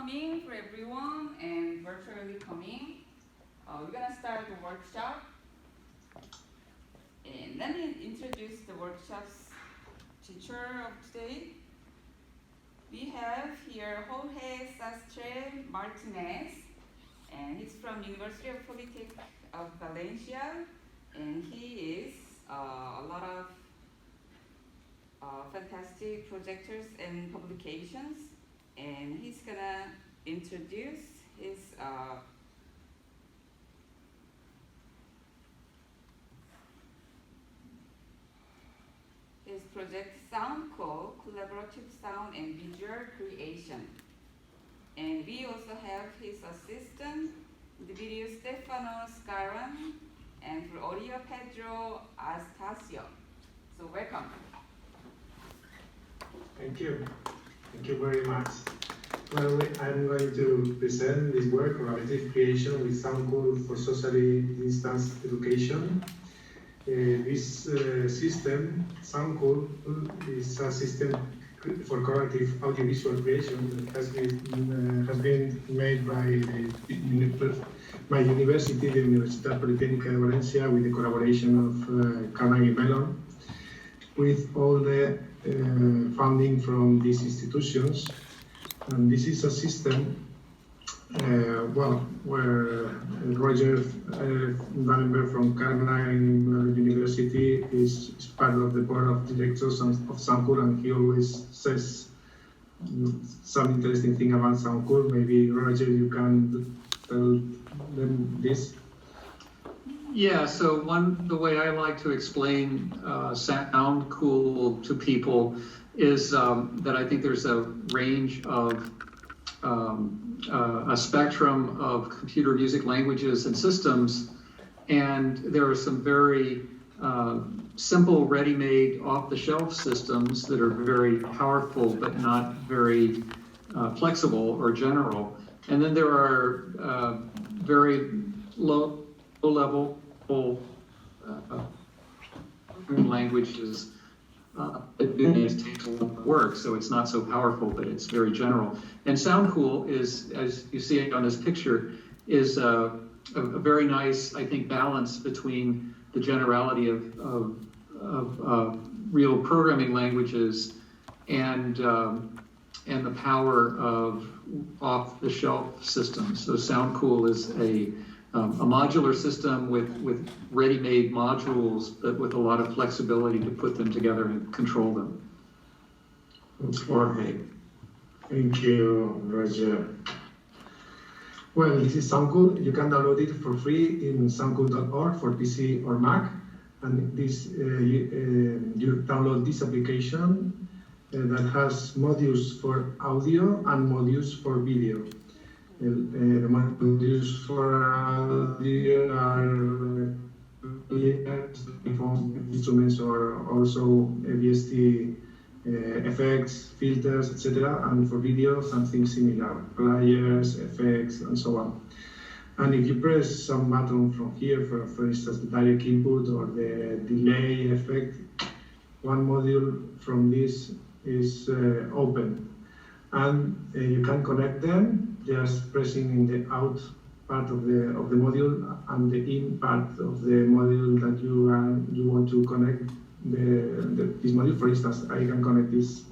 welcoming for everyone and virtually coming. We're gonna start the workshop. And let me introduce the workshop's teacher of today. We have here Jorge Sastre Martinez, and he's from University of Politècnica of Valencia, and he is a lot of fantastic projectors and publications, and he's gonna introduce his project Soundcool, collaborative sound and visual creation. And we also have his assistant in the video, Stefano, Scaran, and for audio, Pedro, Astasio. So welcome. Thank you. Thank you very much. Well, I'm going to present this work, collaborative creation with Soundcool for socially distanced education. This system, Soundcool, is a system for collaborative audiovisual creation that has been made by my university, the Universitat Politècnica de València, with the collaboration of Carnegie Mellon, with all the funding from these institutions. And this is a system where Roger Vandenberg from Carnegie University is part of the board of directors of Soundcool, and he always says some interesting thing about Soundcool. Maybe Roger, you can tell them this. Yeah, so the way I like to explain Soundcool to people is that I think there's a range of a spectrum of computer music languages and systems, and there are some very simple, ready-made, off-the-shelf systems that are very powerful but not very flexible or general. And then there are very low-level languages it takes a lot of work, so it's not so powerful, but it's very general. And Soundcool is, as you see it on this picture, is a very nice, I think, balance between the generality of real programming languages and the power of off-the-shelf systems. So Soundcool is a modular system with ready-made modules, but with a lot of flexibility to put them together and control them. Jorge. Thank you, Roger. Well, this is Soundcool. You can download it for free in soundcool.org for PC or Mac. And this you download this application that has modules for audio and modules for video. The modules for audio are instruments or also VST effects, filters, etc. And for video, something similar, players, effects, and so on. And if you press some button from here, for instance, the direct input or the delay effect, one module from this is open. And you can connect them just pressing in the out part of the module and the in part of the module that you want to connect this module. For instance, I can connect this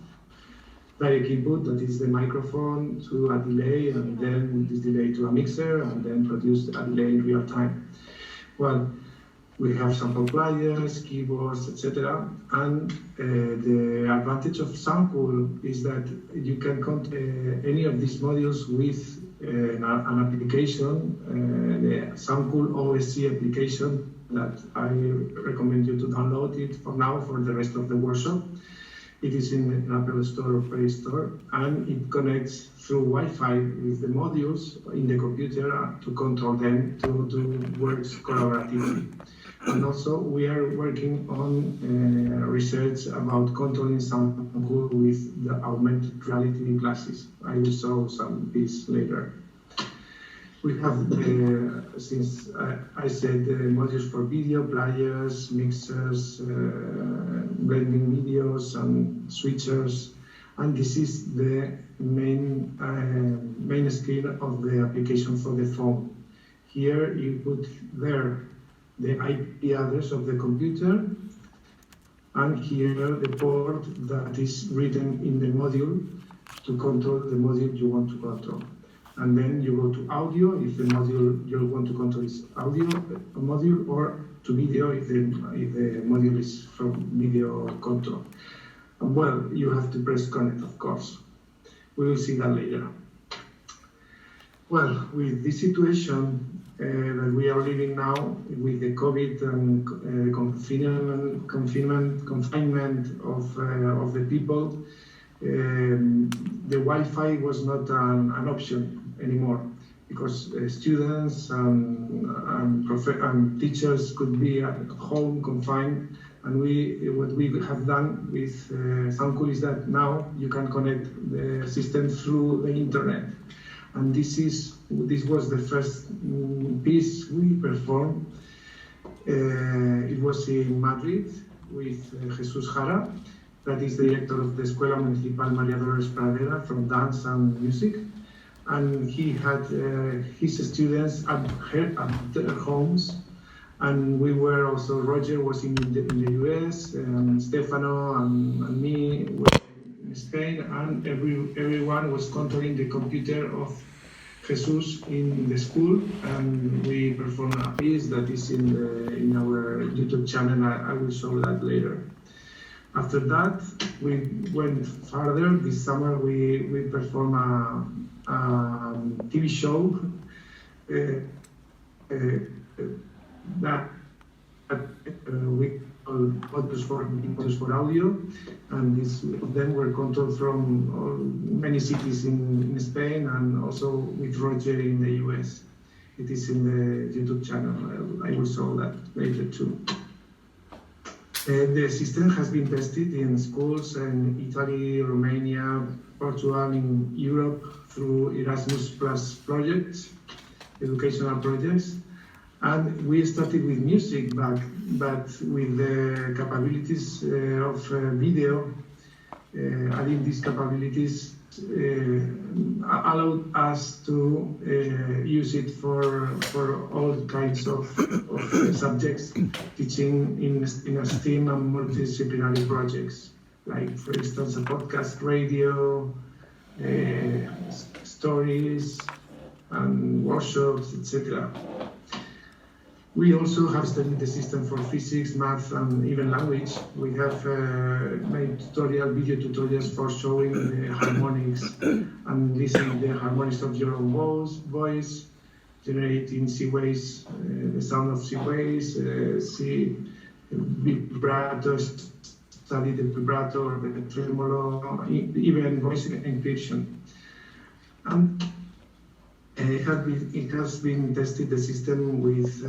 direct input, that is the microphone, to a delay, and then this delay to a mixer, and then produce a delay in real time. Well, we have sample players, keyboards, etc. And the advantage of Soundcool is that you can connect any of these modules with an application, the Soundcool OSC application that I recommend you to download it for now for the rest of the workshop. It is in the Apple Store or Play Store, and it connects through Wi-Fi with the modules in the computer to control them to do works collaboratively. And also, we are working on research about controlling Soundcool with the augmented reality glasses. I will show some this later. We have, since I said, modules for video, players, mixers, blending videos, and switchers, And this is the main screen of the application for the phone. Here you put there the IP address of the computer, and here the port that is written in the module to control the module you want to control. And then you go to audio if the module you want to control is audio module, or to video if the module is from video control. And well, you have to press connect, of course. We will see that later. Well, with this situation that we are living now, with the COVID and confinement of the people, the Wi-Fi was not an option anymore, because students and teachers could be at home confined. And what we have done with Soundcool is that now you can connect the system through the internet. And this was the first piece we performed. It was in Madrid with Jesus Jara, that is the director of the Escuela Municipal María Dolores Pradera from dance and music. And he had his students at their homes. And we were also, Jorge was in the US, and Stefano and me were in Spain, and everyone was controlling the computer of Jesus in the school, and we performed a piece that is in our YouTube channel. I will show that later. After that, we went further. This summer we performed a TV show that we call Audios for Audio, and these of them were controlled from many cities in Spain, and also with Jorge in the US. It is in the YouTube channel. I will show that later too. The system has been tested in schools in Italy, Romania, Portugal, in Europe through Erasmus Plus projects, educational projects. And we started with music back, but with the capabilities of video, adding these capabilities allowed us to use it for all kinds of subjects, teaching in a STEAM and multidisciplinary projects, like, for instance, a podcast, radio, stories, and workshops, etc. We also have studied the system for physics, math, and even language. We have made video tutorials for showing the harmonics and listening the harmonics of your own voice, generating C waves, the sound of C waves, C vibrato, study the vibrato or the tremolo, even voice encryption. And it has been tested, the system, with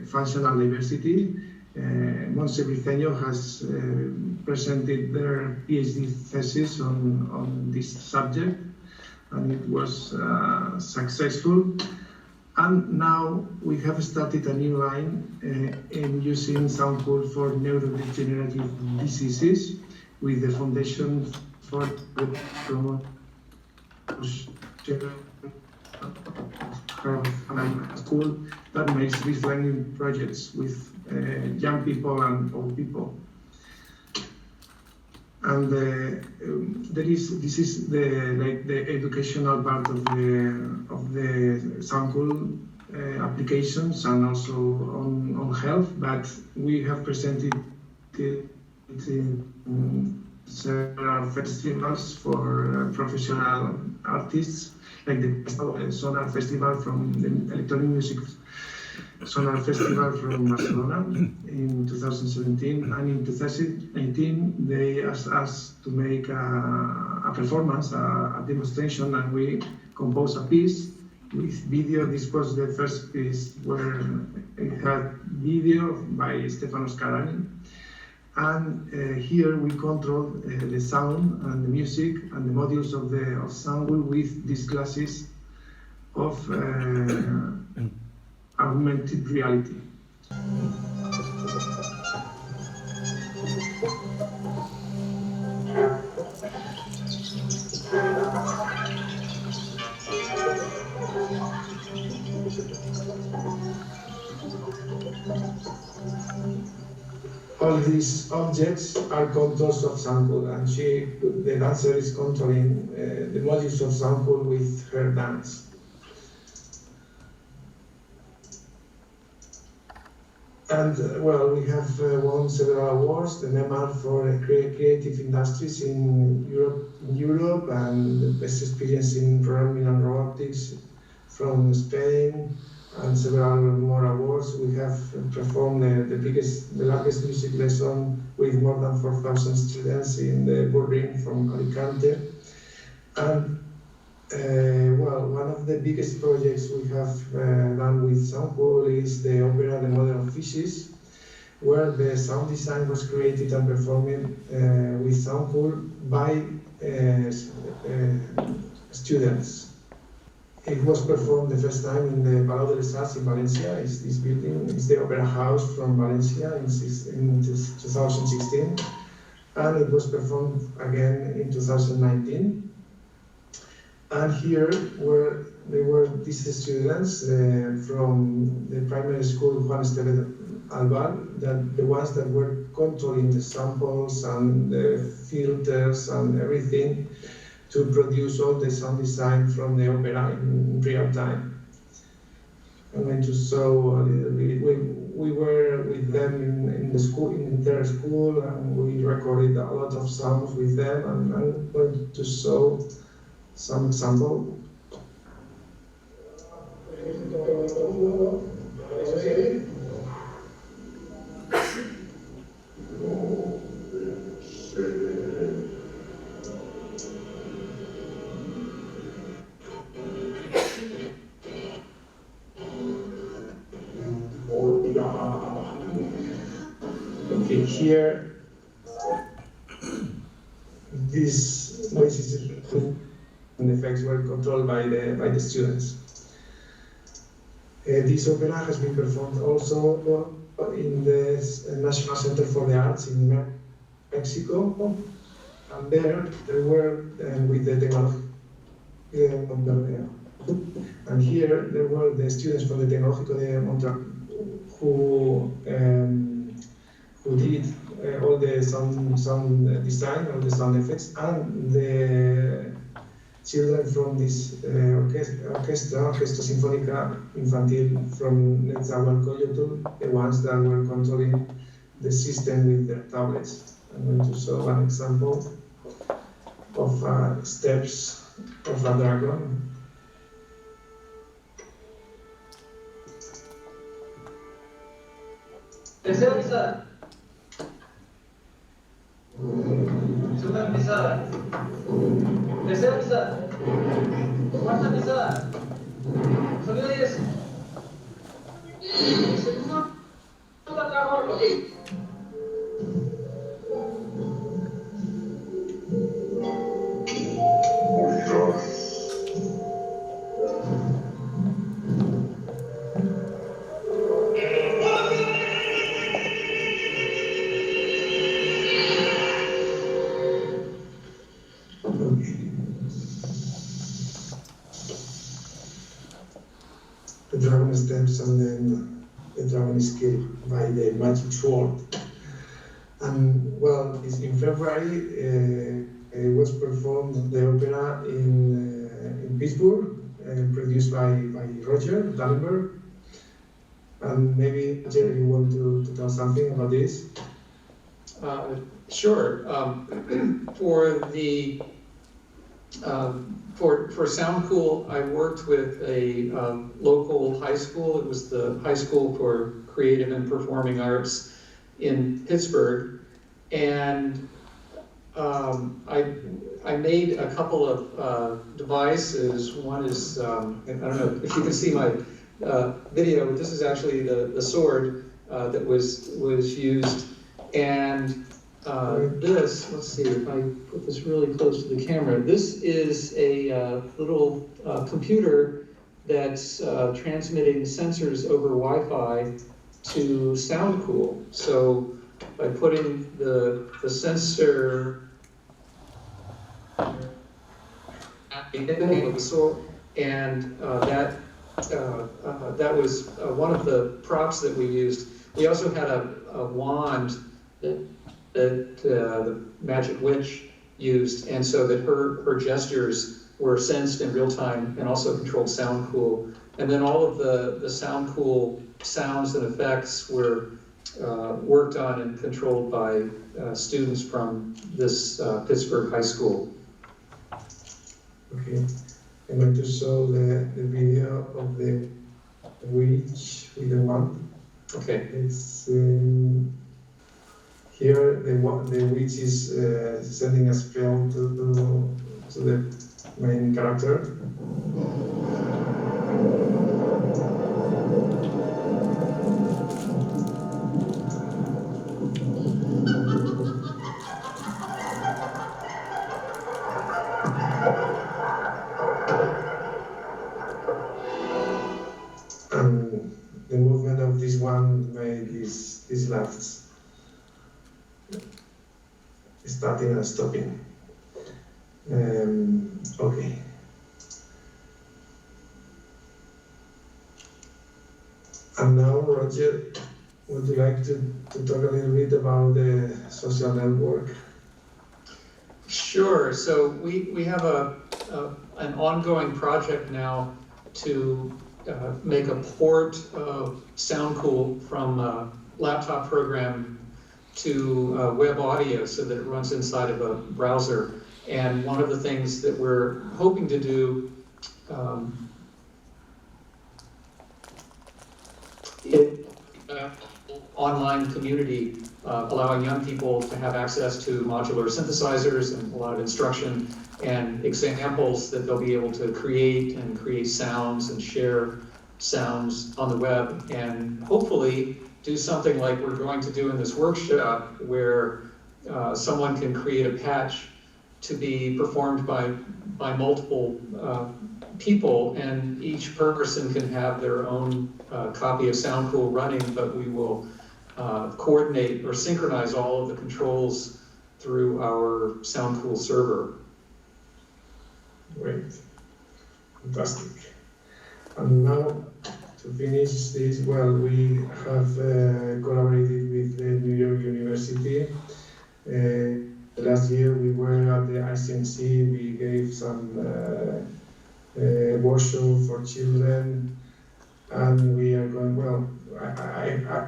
functional diversity. Montse Briceño has presented their PhD thesis on this subject, and it was successful. And now we have started a new line in using Soundcool for neurodegenerative diseases with the Foundation for the Promotion school that makes these learning projects with young people and old people. And this is the educational part of the Soundcool applications, and also on health. But we have presented it in several festivals for professional artists, like the Sonar Festival from the Electronic Music Sonar Festival from Barcelona in 2017, and in 2018 they asked us to make a performance, a demonstration, and we composed a piece with video. This was the first piece where it had video by Stefano Scaran. And here we control the sound and the music and the modules of Soundcool with these glasses of augmented reality. all these objects are contours of Soundcool, and the dancer is contouring the modules of Soundcool with her dance. And well, we have won several awards, the NEMAR for creative industries in Europe, and the best experience in programming and robotics from Spain, and several more awards. We have performed the largest music lesson with more than 4,000 students in the boardroom from Alicante. And well, one of the biggest projects we have done with Soundcool is the opera The Model of Fishes, where the sound design was created and performed with Soundcool by students. It was performed the first time in the Palau de les Arts in Valencia. It's this building, it's the Opera House from Valencia in 2016. And it was performed again in 2019. And here there were these students from the primary school Juan Esteve Albal, the ones that were controlling the samples and the filters and everything to produce all the sound design from the opera in real time. I'm going to show a little bit. We were with them in the school, in their school, and we recorded a lot of sounds with them, and I'm going to show some example. Okay, here, this voices and effects were controlled by the students. This opera has been performed also in the National Center for the Arts in Mexico, and there were with the technology. And here there were the students from the Tecnológico de Monterrey who did all the sound design, all the sound effects, and the children from this Orquesta Sinfónica Infantil from Netzahualcoyotl, the ones that were controlling the system with their tablets. I'm going to show an example of steps of a dragon. Tercera pisada. Segunda pisada. Tercera pisada. Cuarta pisada. Sonido 10. Segunda trabajo. Ok. The dragon steps, and then the dragon is killed by the magic sword. And well, in February, it was performed the opera in Pittsburgh, produced by Roger Dallenberg. And maybe Roger, you want to tell something about this? Sure. For Soundcool, I worked with a local high school. It was the High School for Creative and Performing Arts in Pittsburgh, and I made a couple of devices. One is I don't know if you can see my video. This is actually the sword that was used, and this, let's see if I put this really close to the camera. This is a little computer that's transmitting sensors over Wi-Fi to Soundcool. So by putting the sensor and that was one of the props that we used. We also had a wand the magic witch used, and so that her gestures were sensed in real time and also controlled Soundcool. And then all of the Soundcool sounds and effects were worked on and controlled by students from this Pittsburgh high school. Okay, I'm going to show the video of the witch with the wand. Okay. It's here the witch is sending a spell to the main character. And the movement of this one made these laughs, starting and stopping. Okay. And now, Roger, would you like to talk a little bit about the social network? Sure. So we have an ongoing project now to make a port of Soundcool from a laptop program to web audio so that it runs inside of a browser. And one of the things that we're hoping to do online community, allowing young people to have access to modular synthesizers and a lot of instruction and examples that they'll be able to create sounds and share sounds on the web, and hopefully do something like we're going to do in this workshop where someone can create a patch to be performed by multiple people, and each person can have their own copy of Soundcool running, but we will coordinate or synchronize all of the controls through our Soundcool server. Great, fantastic. And now, to finish this, well, we have collaborated with the New York University. Last year we were at the ICMC, we gave some workshop for children, and we are going, well,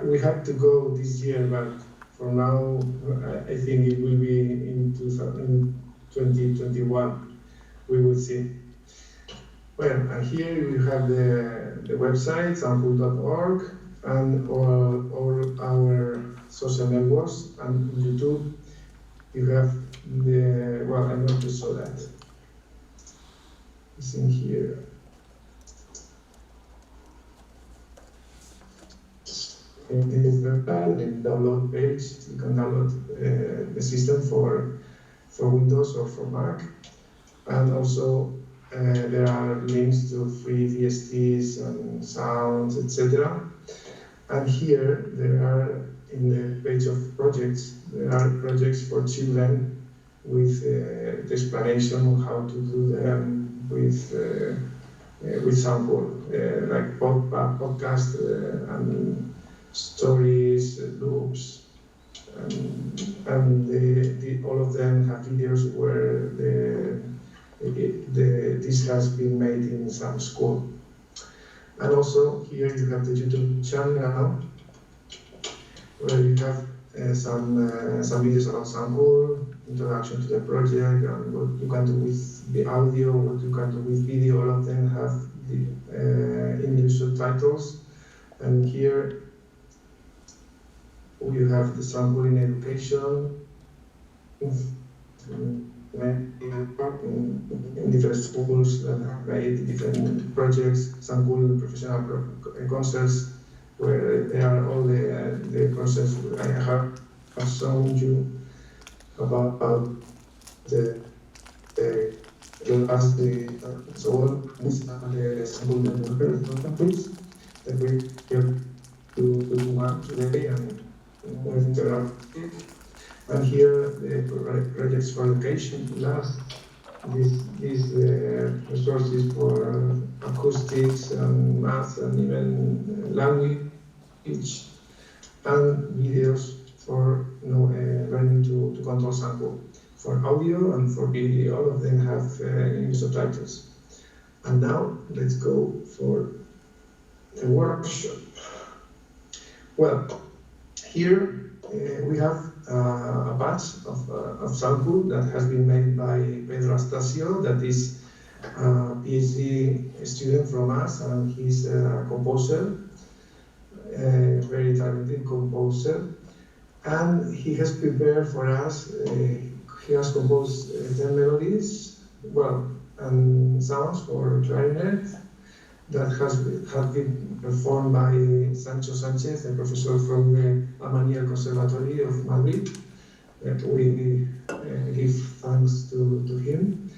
we had to go this year, but for now, I think it will be in 2021. We will see. Well, and here you have the website, soundcool.org, and all our social networks, and YouTube. You have the, well, I'm going to show that. It's in here. In this website, the download page, you can download the system for Windows or for Mac. And also there are links to free VSTs and sounds, etc. And here there are, in the page of projects, there are projects for children with the explanation of how to do them with Soundcool, like podcast and stories, loops, and all of them have videos where this has been made in some school. And also here you have the YouTube channel where you have some videos about Soundcool, introduction to the project, and what you can do with the audio, what you can do with video. All of them have the English subtitles. And here you have the Soundcool in education, in different schools that have made different projects, Soundcool professional concerts, where there are all the concerts I have shown you about the class, so on. These are the Soundcool countries that we have to work today and interactive. And here the projects for education class. These resources for acoustics and math and even language, and videos for learning to control Soundcool. For audio and for video, all of them have English subtitles. And now let's go for the workshop. Well, here we have a batch of Soundcool that has been made by Pedro Astasio, that is a PhD student from us, and he's a composer, a very talented composer. And he has prepared for us, he has composed 10 melodies, well, and sounds for clarinet that have been performed by Sancho Sanchez, a professor from the Amaniel Conservatory of Madrid. We give thanks to him.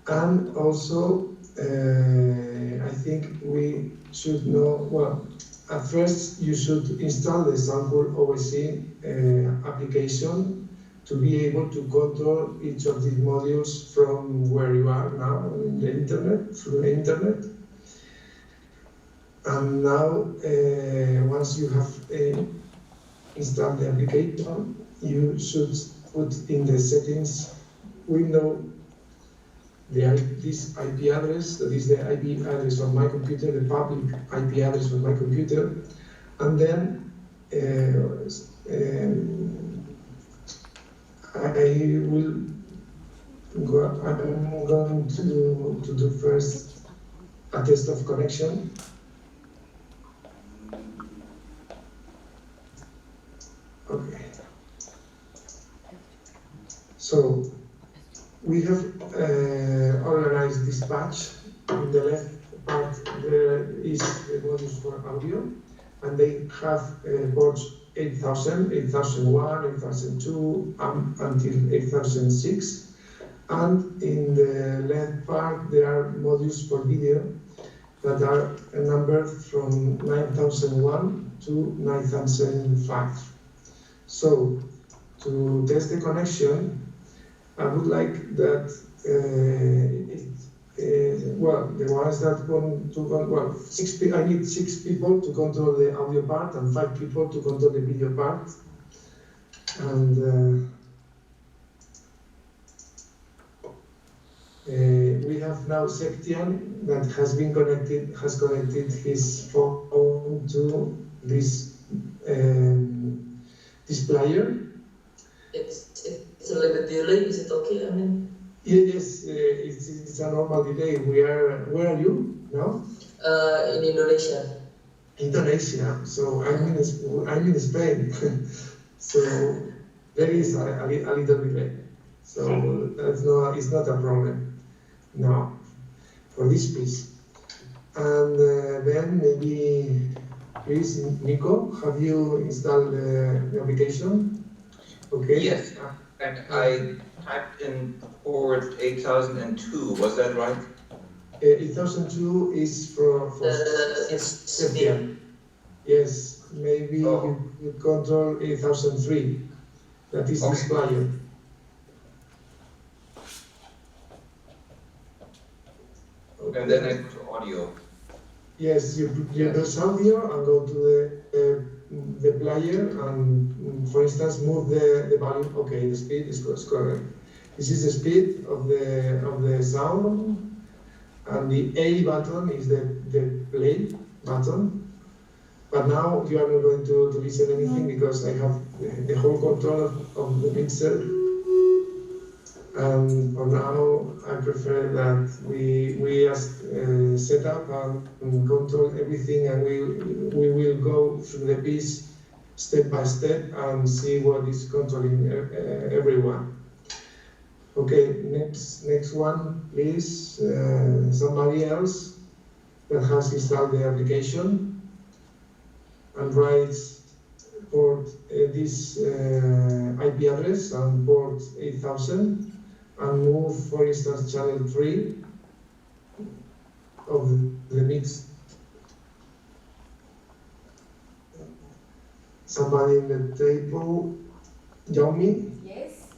And also, I think we should know, well, at first you should install the Soundcool OSC application to be able to control each of these modules from where you are now in the internet, through the internet. And now, once you have installed the application, you should put in the settings window this IP address, that is the IP address of my computer, the public IP address of my computer, and then I'm going to do first a test of connection. Okay. So we have organized this batch. In the left part there is the modules for audio, and they have ports 8000, 8001, 8002, until 8006. And in the left part there are modules for video that are numbered from 9001 to 9005. So to test the connection, I would like that, well, the ones that want to, well, I need 6 people to control the audio part and 5 people to control the video part. And we have now Septian that has connected his phone to this player. It's a little bit delay. Is it okay? I mean. Yes, it's a normal delay. Where are you now? In Indonesia. Indonesia. So I'm in Spain. So there is a little delay. So it's not a problem now for this piece. And then maybe, please, Nico, have you installed the application? Okay. Yes, and I typed in port 8002, was that right? 8002 is for Septian. Yes, maybe you control 8003. That is this player. Okay. And then I go to audio. Yes, you press audio and go to the player and, for instance, move the volume. Okay, the speed is correct. This is the speed of the sound, and the A button is the play button. But now you are not going to listen anything because I have the whole control of the mixer. And for now, I prefer that we set up and control everything, and we will go through the piece step by step and see what is controlling everyone. Okay, next one, please. Somebody else that has installed the application and writes port this IP address and port 8000. And move, for instance, channel 3 of the mix. Somebody in the table, Jaume? Yes.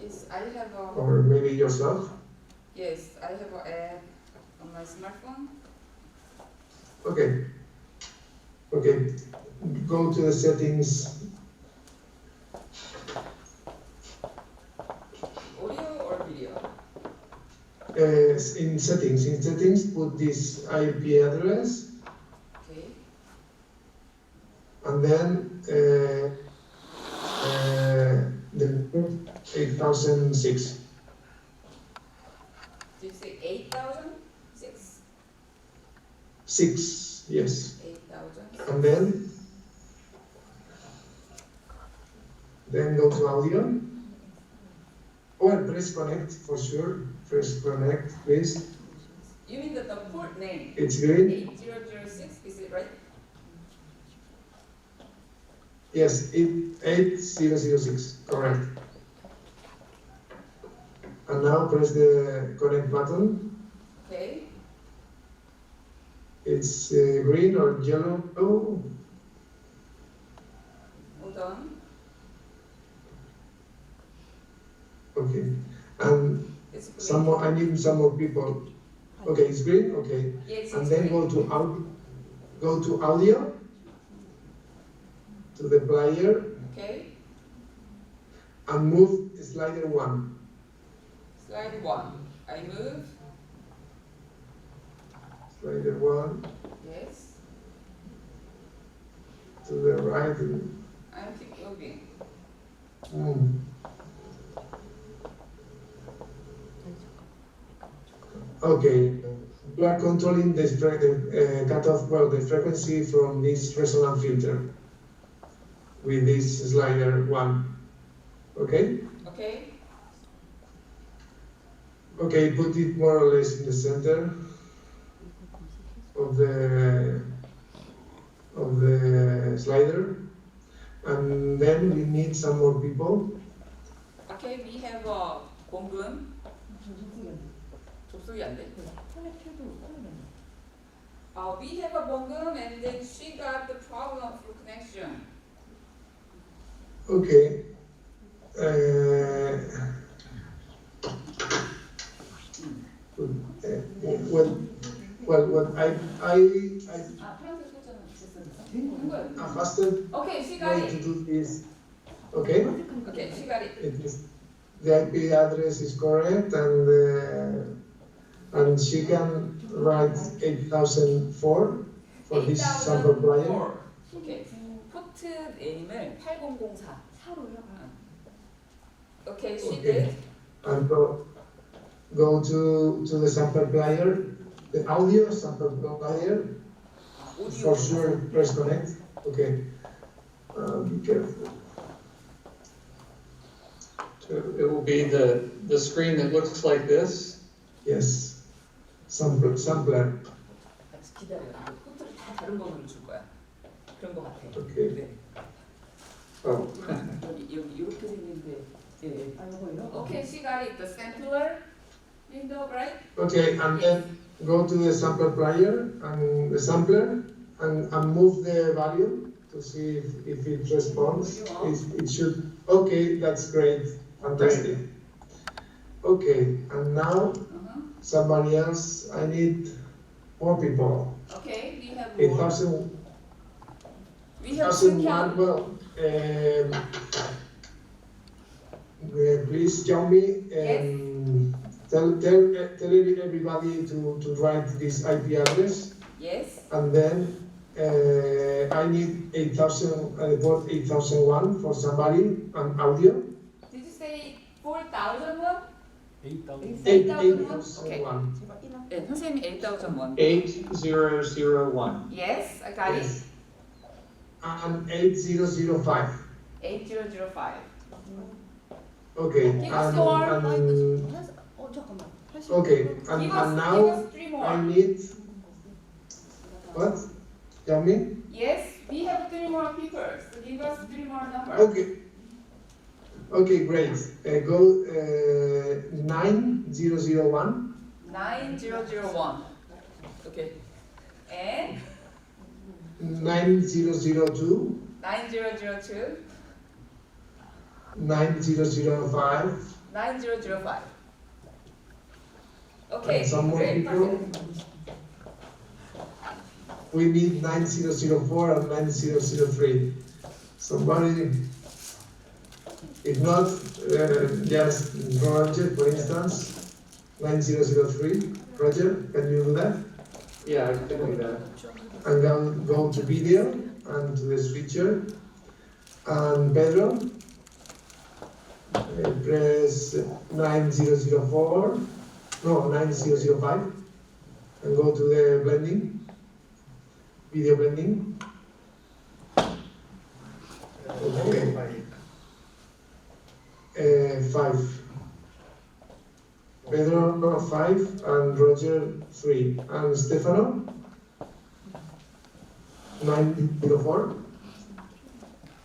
Yes, I have a. Or maybe yourself? Yes, I have an app on my smartphone. Okay. Okay. go to the settings. Audio or video? In settings, put this IP address, Okay. and then the 8006. Did you say 8,006? 6, yes. 8,000. And then go to audio. Or press connect for sure. Press connect, please. You mean the port name? It's green. 8006, is it right? Yes, 8006, correct. And now press the connect button. Okay. It's green or yellow. Oh, Hold on. okay. And It's green. some more. I need some more people. Okay, it's green. Okay. Yes, And it's then green. go to audio. To the player Okay. and move slider 1. Slide 1. I move. Slider 1 Yes. to the right. I keep moving. Okay, we are controlling the cutoff, the frequency from this resonant filter with this slider 1. Okay? Okay. Okay, put it more or less in the center of the slider, and then we need some more people. Okay, we have a 공금. 접속이 안 돼? We have a 공금, and then she got the problem for connection. Okay. Well, I a faster Okay, she got way to it. do this. Okay. Okay, she got it. It is, the IP address is correct, and she can write 8004 for this sample player. 8004. Okay. 포트 네임을 8004. Okay, she Okay. did. And go to the sample player, the audio sample player. For sure, press connect. Okay. Be careful. It will be the screen that looks like this. Yes. Sampler. 기다려. 포트를 다 다른 번호로 줄 거야. 그런 거 같아. Okay. 네. Oh. 여기 이렇게 생긴데. 예. Okay, she got it. The sampler window, right? Okay, and then go to the sample player and the sampler and move the value to see if it responds. It should. Okay, that's great. Fantastic. Okay, and now somebody else. I need more people. Okay, we have more. 8,000. We have 2001. Well, please tell me. Tell everybody to write this IP address. Yes. And then I need 8,000, port 8001 for somebody on audio. Did you say 4,001? 8001. 네, 선생님이 8,001. 8001. Yes, I got it. Yes. And 8005. 8005. Okay. Give us more. Okay. Give And us now 3 I more. need. What? Tell me. Yes, we have 3 more people. So give us 3 more numbers. Okay. Okay, great. Go 9001. 9001. Okay. And 9002. 9002. 9005. 9005. Okay, And some more great. people. we need 9004 and 9003. Somebody, if not, just Roger, for instance, 9003. Roger, can you do that? Yeah, I can do that. And then go to video and to the switcher. And Pedro, press 9004, no, 9005, and go to the blending, video blending. Okay. 5. Pedro 5 and Roger 3. And Stefano 904.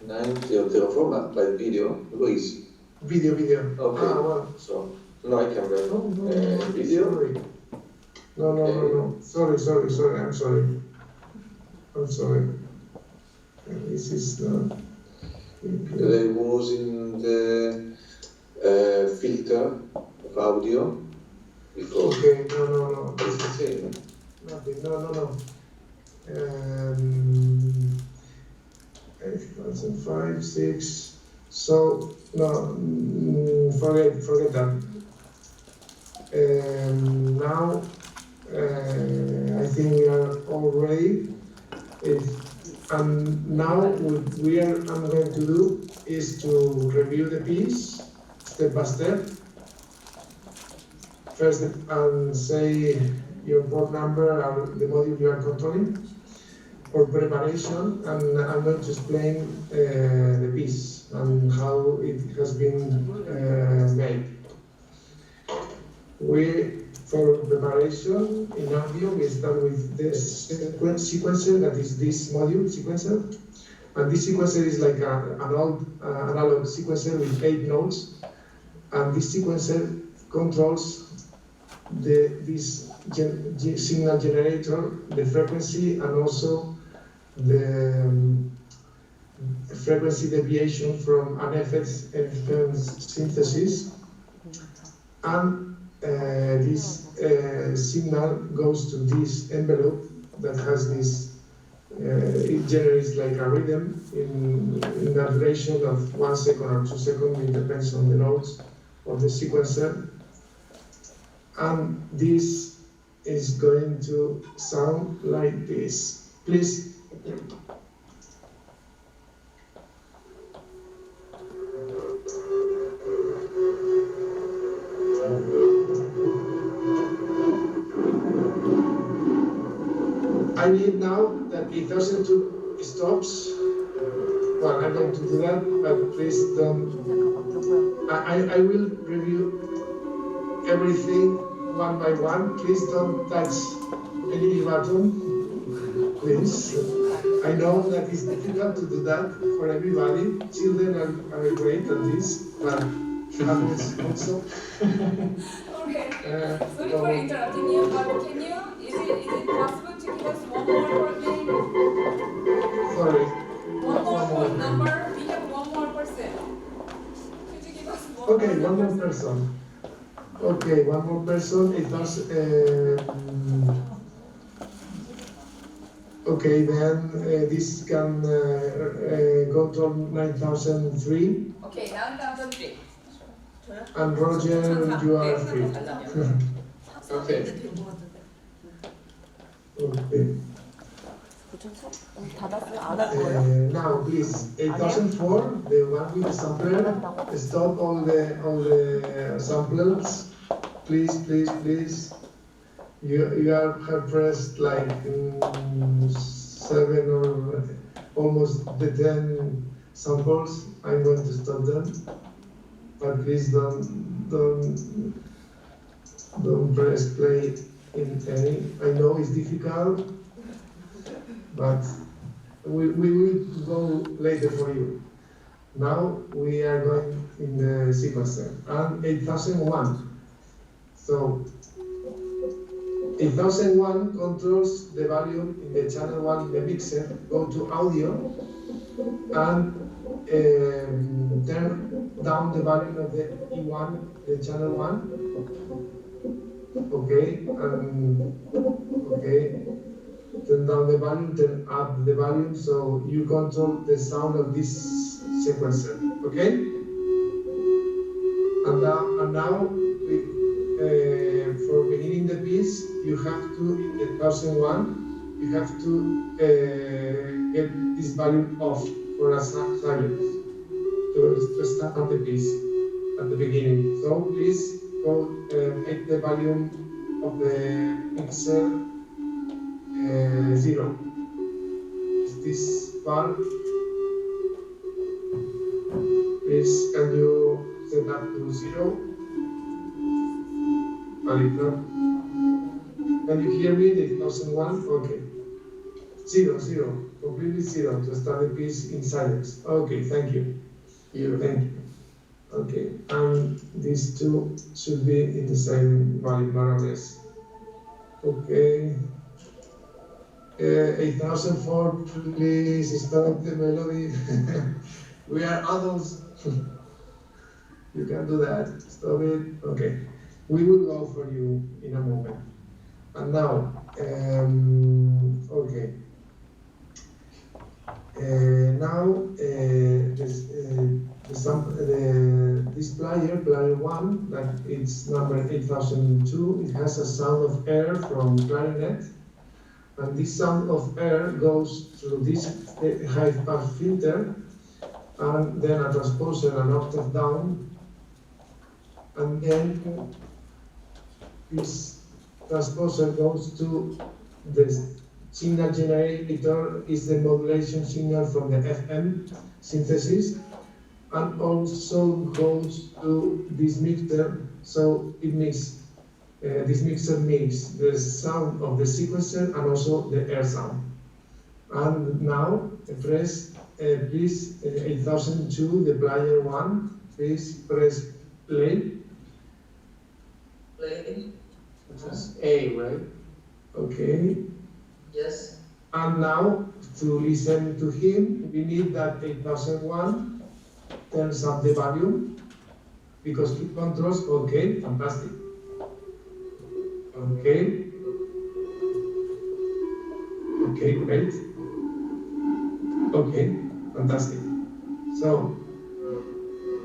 9004, by video, Luis. Video. Okay. Well. So, no, I can read. No, Video? sorry. No. Sorry, I'm sorry. This is not... There was in the filter of audio before. Okay, no. It's the same. Nothing, no. 2005, 6. So, no, forget that. Now, I think we are all ready. And now what I'm going to do is to review the piece step by step. First, and say your port number and the module you are controlling. For preparation, and I'm going to explain the piece and how it has been made. For preparation in audio, we start with the sequencer, that is this module sequencer. And this sequencer is like an old analog sequencer with 8 nodes. And this sequencer controls this signal generator, the frequency, and also the frequency deviation from an FM synthesis. And this signal goes to this envelope that has this, it generates like a rhythm in a duration of 1 second or 2 seconds, it depends on the nodes of the sequencer. And this is going to sound like this. Please. I need now that 8002 stops. Well, I'm going to do that, but please don't. I will review everything one by one. Please don't touch any button. Please. I know that it's difficult to do that for everybody. Children are great at this, but adults also. Okay. Sorry for interrupting you, but can you? Is it possible to give us one more word name? Sorry. One more word number. We have one more person. Could you give us one? Okay, one more person. Okay, one more person. It does. Okay, then this can control 9003. Okay, 9003. And Roger, you are free. Okay. Okay. Now, please, 8004, the one with the sampler. Stop all the samplers. Please. You have pressed like 7 or almost the 10 samples. I'm going to stop them, but please don't press play in any. I know it's difficult, but we will go later for you. Now we are going in the sequencer and 8001. So 8001 controls the volume in the channel 1 in the mixer. Go to audio and turn down the volume of the E1, the channel 1. Okay, okay. turn down the volume, turn up the volume, so you control the sound of this sequencer, okay? And now for beginning the piece, you have to, in the 1001, you have to get this volume off for a silence to start the piece at the beginning. So please go make the volume of the mixer 0. This part, please can you set up to 0? Can you hear me? The 1001? Okay. 0, 0, completely 0 to start the piece in silence. Okay, thank you. Thank you. Okay, and these two should be in the same volume, more or less. Okay. 8004, please stop the melody. We are adults. You can do that. Stop it. Okay. We will go for you in a moment. And now, okay. This player 1, that it's number 8002, it has a sound of air from clarinet, and this sound of air goes through this high-pass filter, and then a transposer an octave down, and then this transposer goes to the signal generator, is the modulation signal from the FM synthesis, and also goes to this mixer, so it makes this mixer makes the sound of the sequencer and also the air sound. And now press please 8002, the player 1, please press play. Play. That's A, right? Okay. Yes. And now to listen to him, we need that 8001 turns up the volume because it controls. Okay, fantastic. Okay. Okay, great. Okay, fantastic. So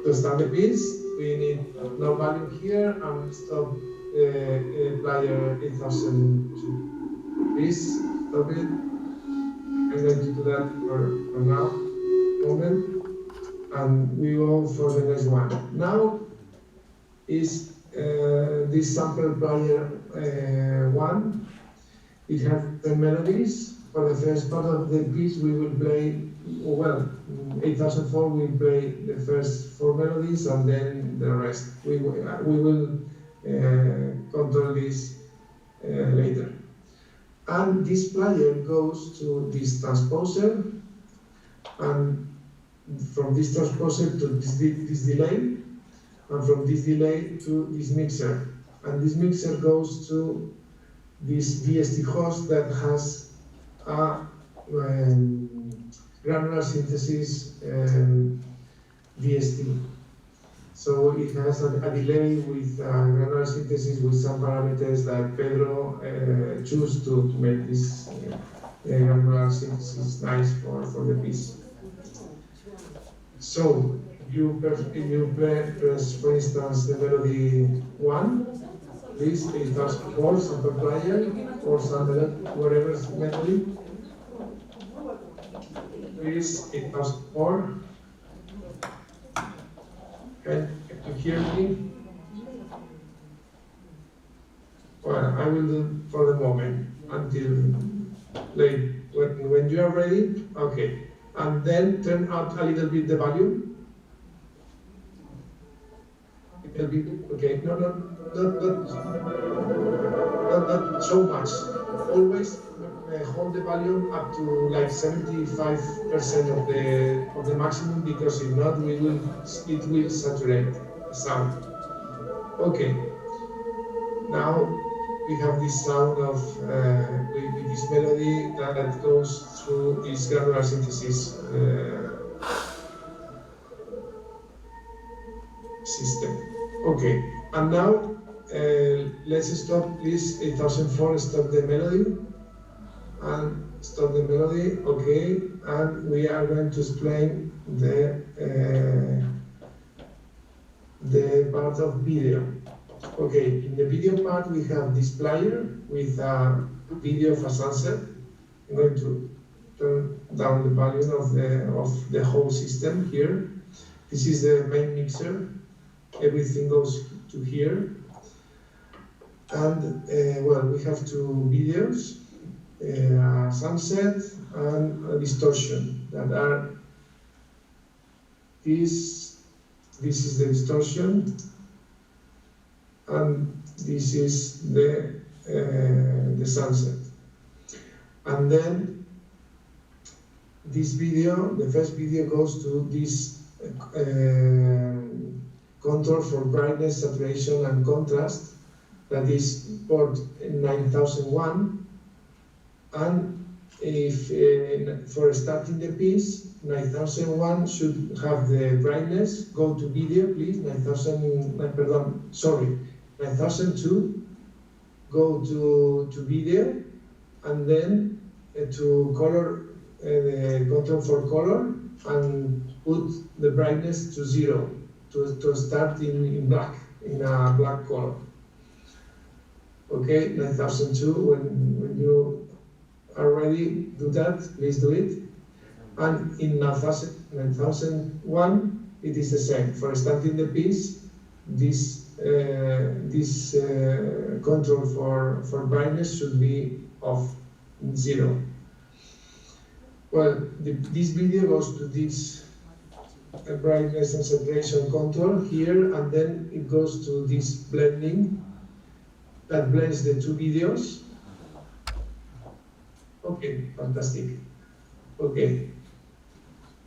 to start the piece, we need no volume here and stop player 8002. Please stop it. I'm going to do that for now, moment, and we go for the next one. Now is this sample player 1. It has 10 melodies. For the first part of the piece, we will play, well, 8004 we play the first 4 melodies and then the rest. We will control this later. And this player goes to this transposer, and from this transposer to this delay, and from this delay to this mixer. And this mixer goes to this VST host that has a granular synthesis VST. So it has a delay with granular synthesis with some parameters that Pedro chose to make this granular synthesis nice for the piece. So you press, for instance, the melody 1, please, 8004, sample player, or sample, whatever melody. Please, 8004. Can you hear me? Well, I will do for the moment until late. When you are ready, okay. And then turn up a little bit the volume. A little bit, okay. No, not so much. Always hold the volume up to like 75% of the maximum, because if not, it will saturate the sound. Okay. Now we have this sound of with this melody that goes through this granular synthesis system. Okay, and now let's stop, please, 8004, stop the melody. and stop the melody, okay, and we are going to explain the part of video. Okay, in the video part we have this player with a video of a sunset. I'm going to turn down the volume of the whole system here. This is the main mixer. Everything goes to here. And well, we have two videos, a sunset and a distortion that are this is the distortion, and this is the sunset. And then this video, the first video, goes to this control for brightness, saturation, and contrast. That is port 9001. And if for starting the piece, 9001 should have the brightness. Go to video, please. 9002. Go to video, and then to color, the control for color, and put the brightness to 0 to start in black, in a black color. Okay, 9002. When you are ready, do that. Please do it. And in 9001, it is the same. For starting the piece, this control for brightness should be off, 0. Well, this video goes to this brightness and saturation control here, and then it goes to this blending that blends the two videos. Okay, fantastic. Okay,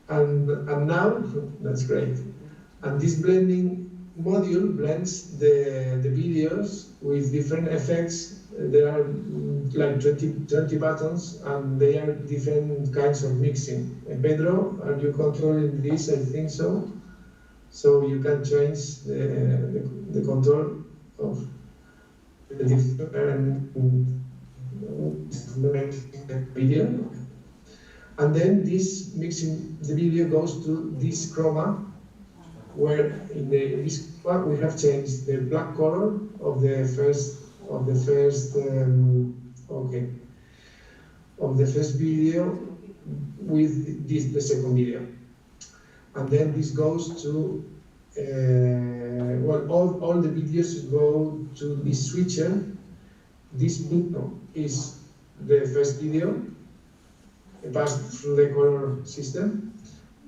and now that's great. And this blending module blends the videos with different effects. There are like 20 buttons, and they are different kinds of mixing. Pedro, are you controlling this? I think so. So you can change the control of the different video. And then this mixing the video goes to this chroma, where in this one we have changed the black color of the first video with the second video, and then this goes to well, all the videos go to this switcher. This video is the first video, passed through the color system,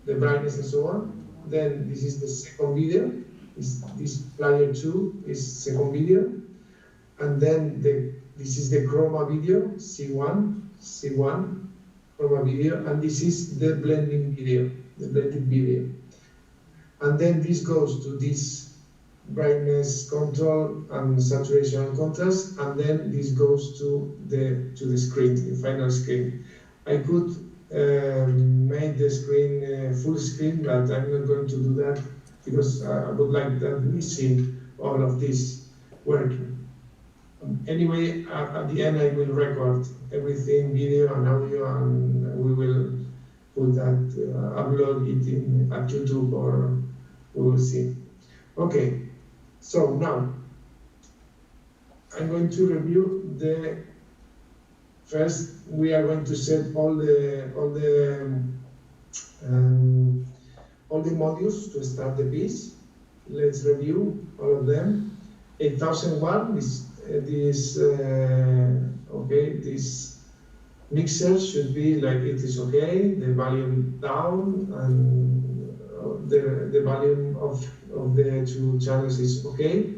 the brightness and so on. Then this is the second video. This player 2 is second video, and then this is the chroma video, C1 chroma video, and this is the blending video, the blended video. And then this goes to this brightness control and saturation and contrast, and then this goes to the screen, the final screen. I could make the screen full screen, but I'm not going to do that because I would like that we see all of this working. Anyway, at the end I will record everything, video and audio, and we will put that, upload it at YouTube, or we will see. Okay, so now I'm going to review the first. We are going to set all the modules to start the piece. Let's review all of them. 8001. This mixer should be like it is okay. The volume down, and the volume of the two channels is okay.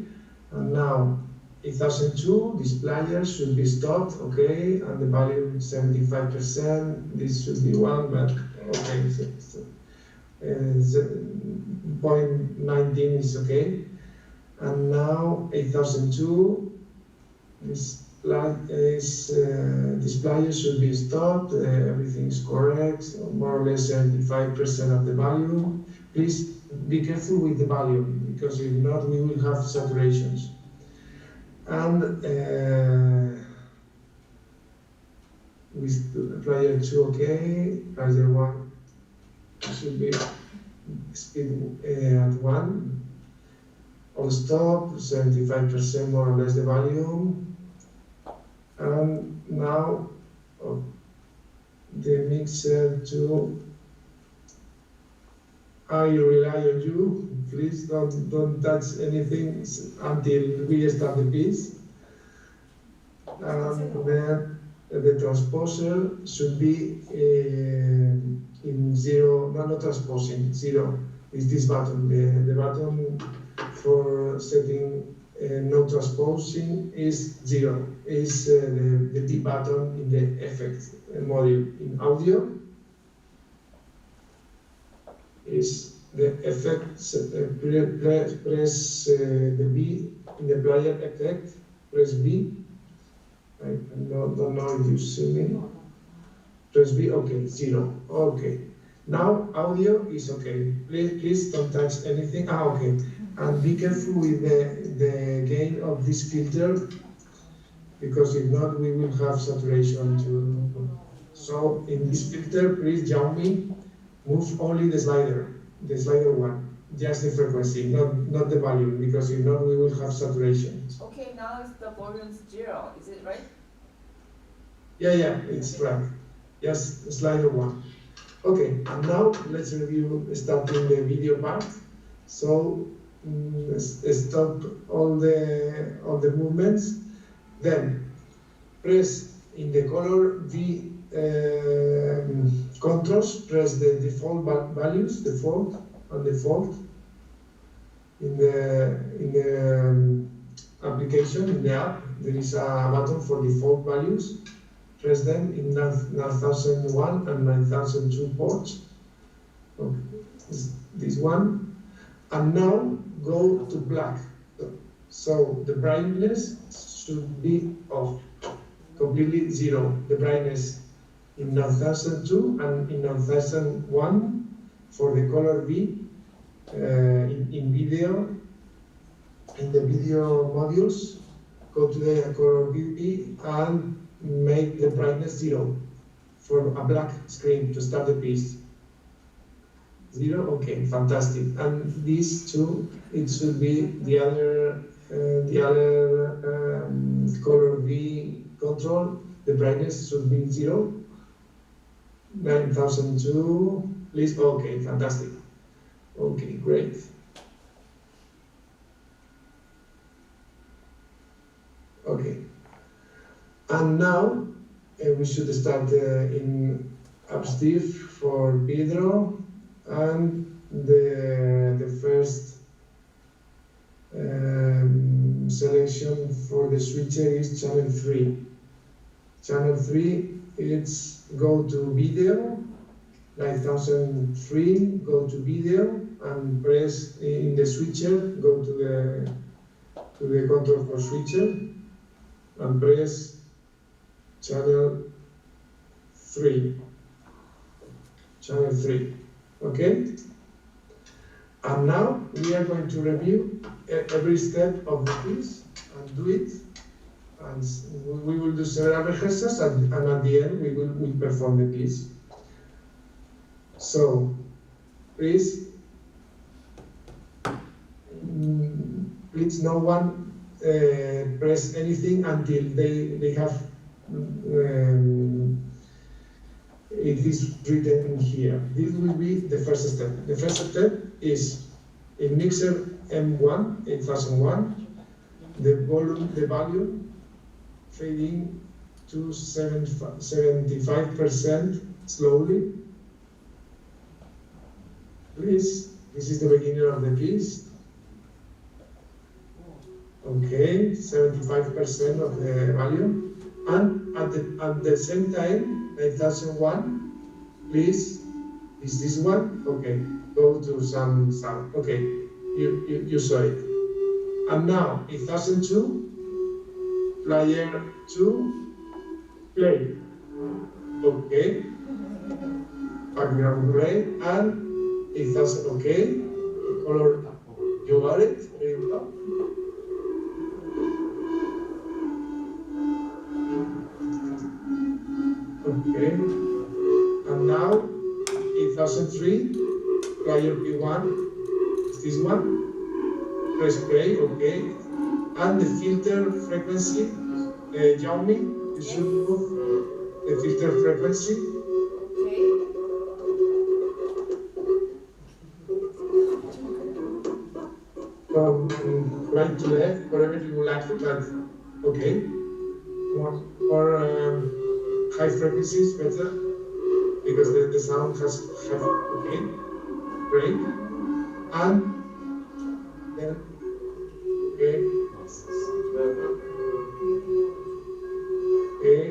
And now 8002, this player should be stopped, okay, and the volume 75%. This should be 1, but okay, 0.19 is okay. And now 8002, this player should be stopped. Everything is correct, more or less 75% of the volume. Please be careful with the volume, because if not, we will have saturations. And we with player 2 okay, player 1 should be speed at 1. On stop, 75% more or less the volume. And now the mixer 2. I rely on you. Please don't touch anything until we start the piece. And then the transposer should be in 0, not transposing, 0 is this button. The button for setting no transposing is 0, is the B button in the effect module. In audio is the effect, press the B in the player effect, press B. I don't know if you see me. Press B, okay, 0, okay. Now audio is okay. Please don't touch anything. Okay. And be careful with the gain of this filter, because if not, we will have saturation too. So in this filter, please, Jaume, move only the slider 1, just the frequency, not the volume, because if not, we will have saturation. Okay, now it's the volume's 0, is it right? Yeah, it's right. Just slider 1. Okay, and now let's review starting the video part. So stop all the movements. Then press in the color V controls. Press the default values, default and default in the application, in the app. There is a button for default values. Press them in 9001 and 9002 ports. Okay. This one. And now go to black. So the brightness should be off, completely 0. The brightness in 9002 and in 9001 for the color V in video. In the video modules, go to the color V and make the brightness 0 for a black screen to start the piece. 0, okay, fantastic. And these two, it should be the other color V control. The brightness should be 0. 9002, please. Okay, fantastic. Okay, great. Okay. And now we should start in upstairs for Pedro, and the first selection for the switcher is channel 3. Channel 3, it's go to video, 9003, go to video, and press in the switcher, go to the control for switcher, and press channel 3, okay? And now we are going to review every step of the piece and do it. And we will do several rehearsals, and at the end we will perform the piece. So, please no one press anything until they have it is written here. This will be the first step. The first step is in mixer M1, 8001, the volume fading to 75% slowly. Please, this is the beginning of the piece. Okay, 75% of the volume. And at the same time, 9001, please, is this one? Okay, go to some sound. Okay, you saw it. And now, 8002, player 2, play. Okay, background play, and 8000, okay, color, you got it? There you go. Okay. And now 8003, player P1, is this one. Press play, okay. And the filter frequency, Jaume, you should move the filter frequency. From right to left, whatever you like, but okay. More high frequencies better, because the sound has okay, great. And then, okay. Okay.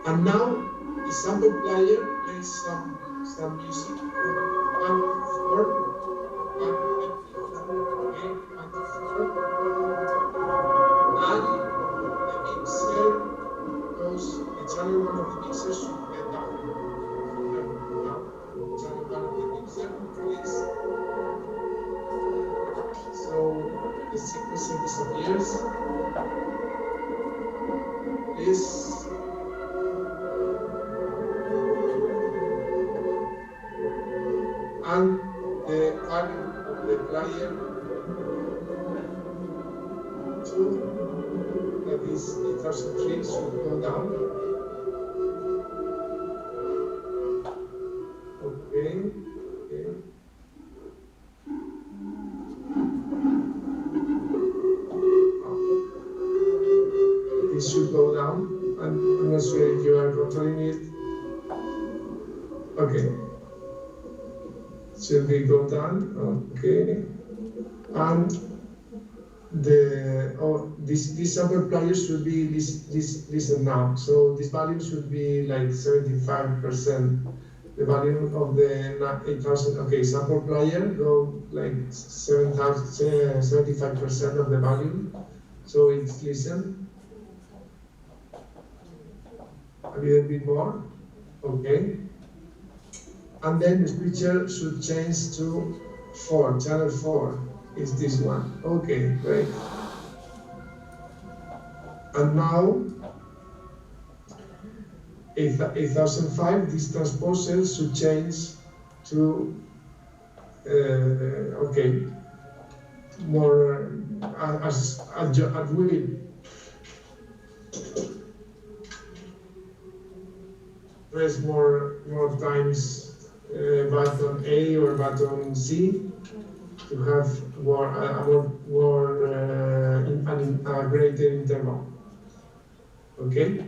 And now the sample player plays some music. 1, 4. Okay, 1 to 4. And the mixer goes, the channel 1 of the mixer should get down. Channel 1 of the mixer, please. So the sequencing disappears. Please. And the value of the player 2, that is 8003, should go down. Okay, okay. This should go down. I'm not sure if you are controlling it. Okay. Should we go down? Okay. And this sample player should be listen now. So this value should be like 75%. The value of the 8000. Okay, sample player go like 75% of the value. So it's listen. A little bit more. Okay. And then the switcher should change to 4, channel 4 is this one. Okay, great. And now, 8005, this transposer should change to, okay, more at will. Press more times button A or button C to have a greater interval. Okay?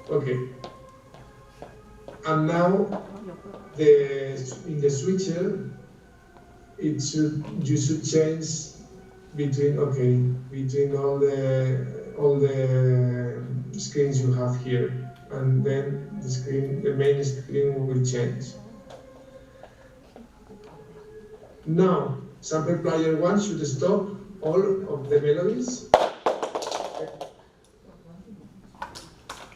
Okay. And now in the switcher, you should change between all the screens you have here, and then the main screen will change. Now, sample player 1 should stop all of the melodies.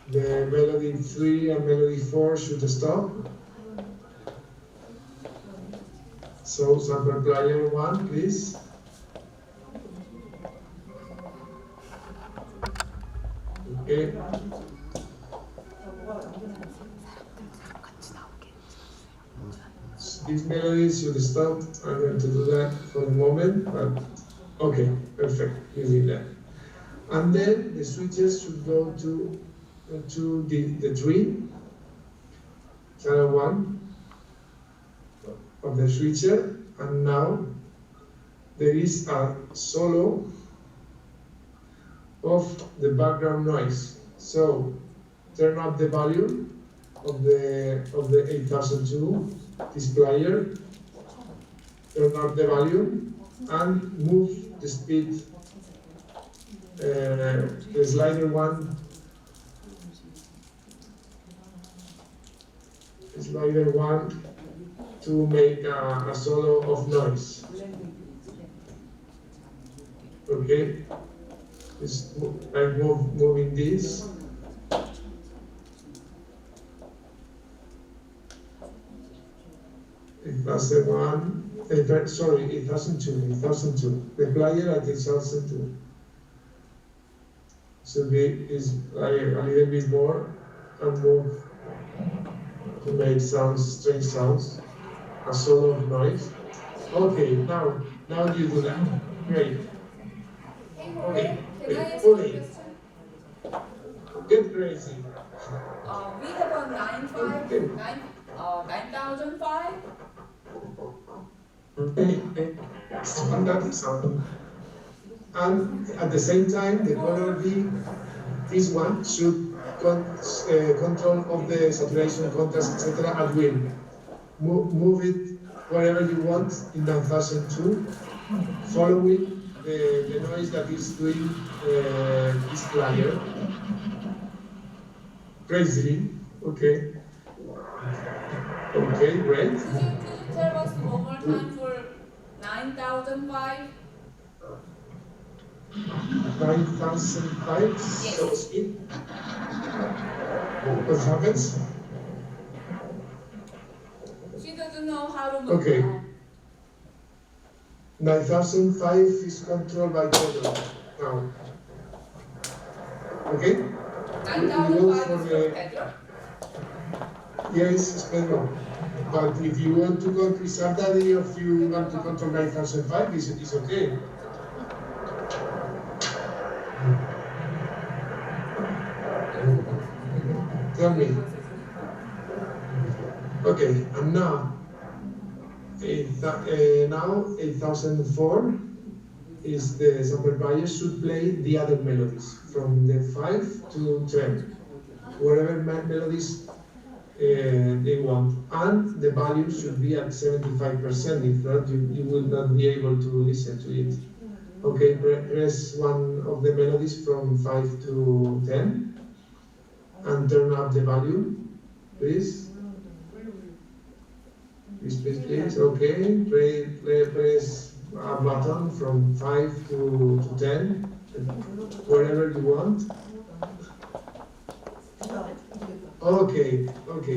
The melody 3 and melody 4 should stop. So, sample player 1, please. Okay. These melodies should stop. I'm going to do that for the moment, but okay, perfect. We did that. And then the switches should go to the tree, channel 1 of the switcher, and now there is a solo of the background noise. So turn up the volume of the 8002 displayer, turn up the volume, and move the speed, the slider 1, to make a solo of noise. Okay, I'm moving this. It was the one, sorry, 8002, the player at 8002. should be is like a little bit more and move to make sounds, strange sounds, a sort of noise. Okay, now you do that. Great. Hey, Okay, can I ask Jorge. you a question? Get crazy. We have a 9,005. Okay, standard sound. And at the same time, the color B, this one should control of the saturation, contrast, etc. at will. Move it wherever you want in 1002, following the noise that is doing this player. Crazily, okay. Okay, great. Could you tell us one more time for 9,005? 9,005, Yes. so speed. What happens? She doesn't know how to move. Okay. 9,005 is controlled by Pedro now. Okay? 9,005 for is the- for Pedro. Yes, it's Pedro. But if you want to control Saturday, if you want to control 9,005, it's okay. Tell me. Okay, and now, 8004 is the sample player should play the other melodies from the 5 to 10, whatever melodies they want, and the value should be at 75%. If not, you will not be able to listen to it. Okay, press one of the melodies from 5 to 10 and turn up the value, please. Please. Okay, press a button from 5 to 10, wherever you want. Okay,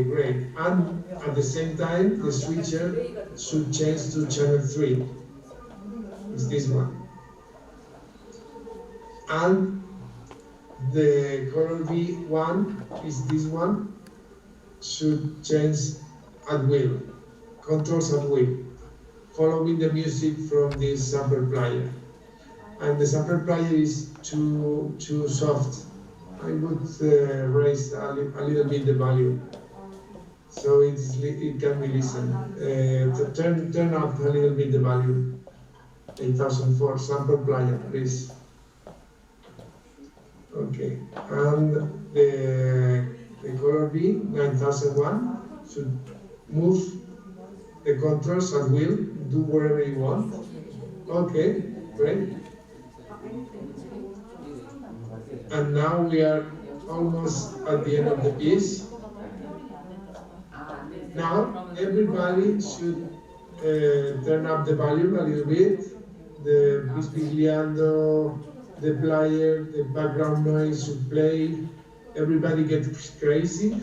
great. And at the same time, the switcher should change to channel 3. It's this one. And the color B1 is this one. Should change at will. Controls at will. Following the music from this sample player. And the sample player is too soft. I would raise a little bit the volume, so it can be listened. Turn up a little bit the volume. 8004 sample player, please. Okay, and the color B 9001 should move the controls at will. Do whatever you want. Okay, great. And now we are almost at the end of the piece. Now everybody should turn up the volume a little bit. The bisbigliando, the player, the background noise should play. Everybody gets crazy,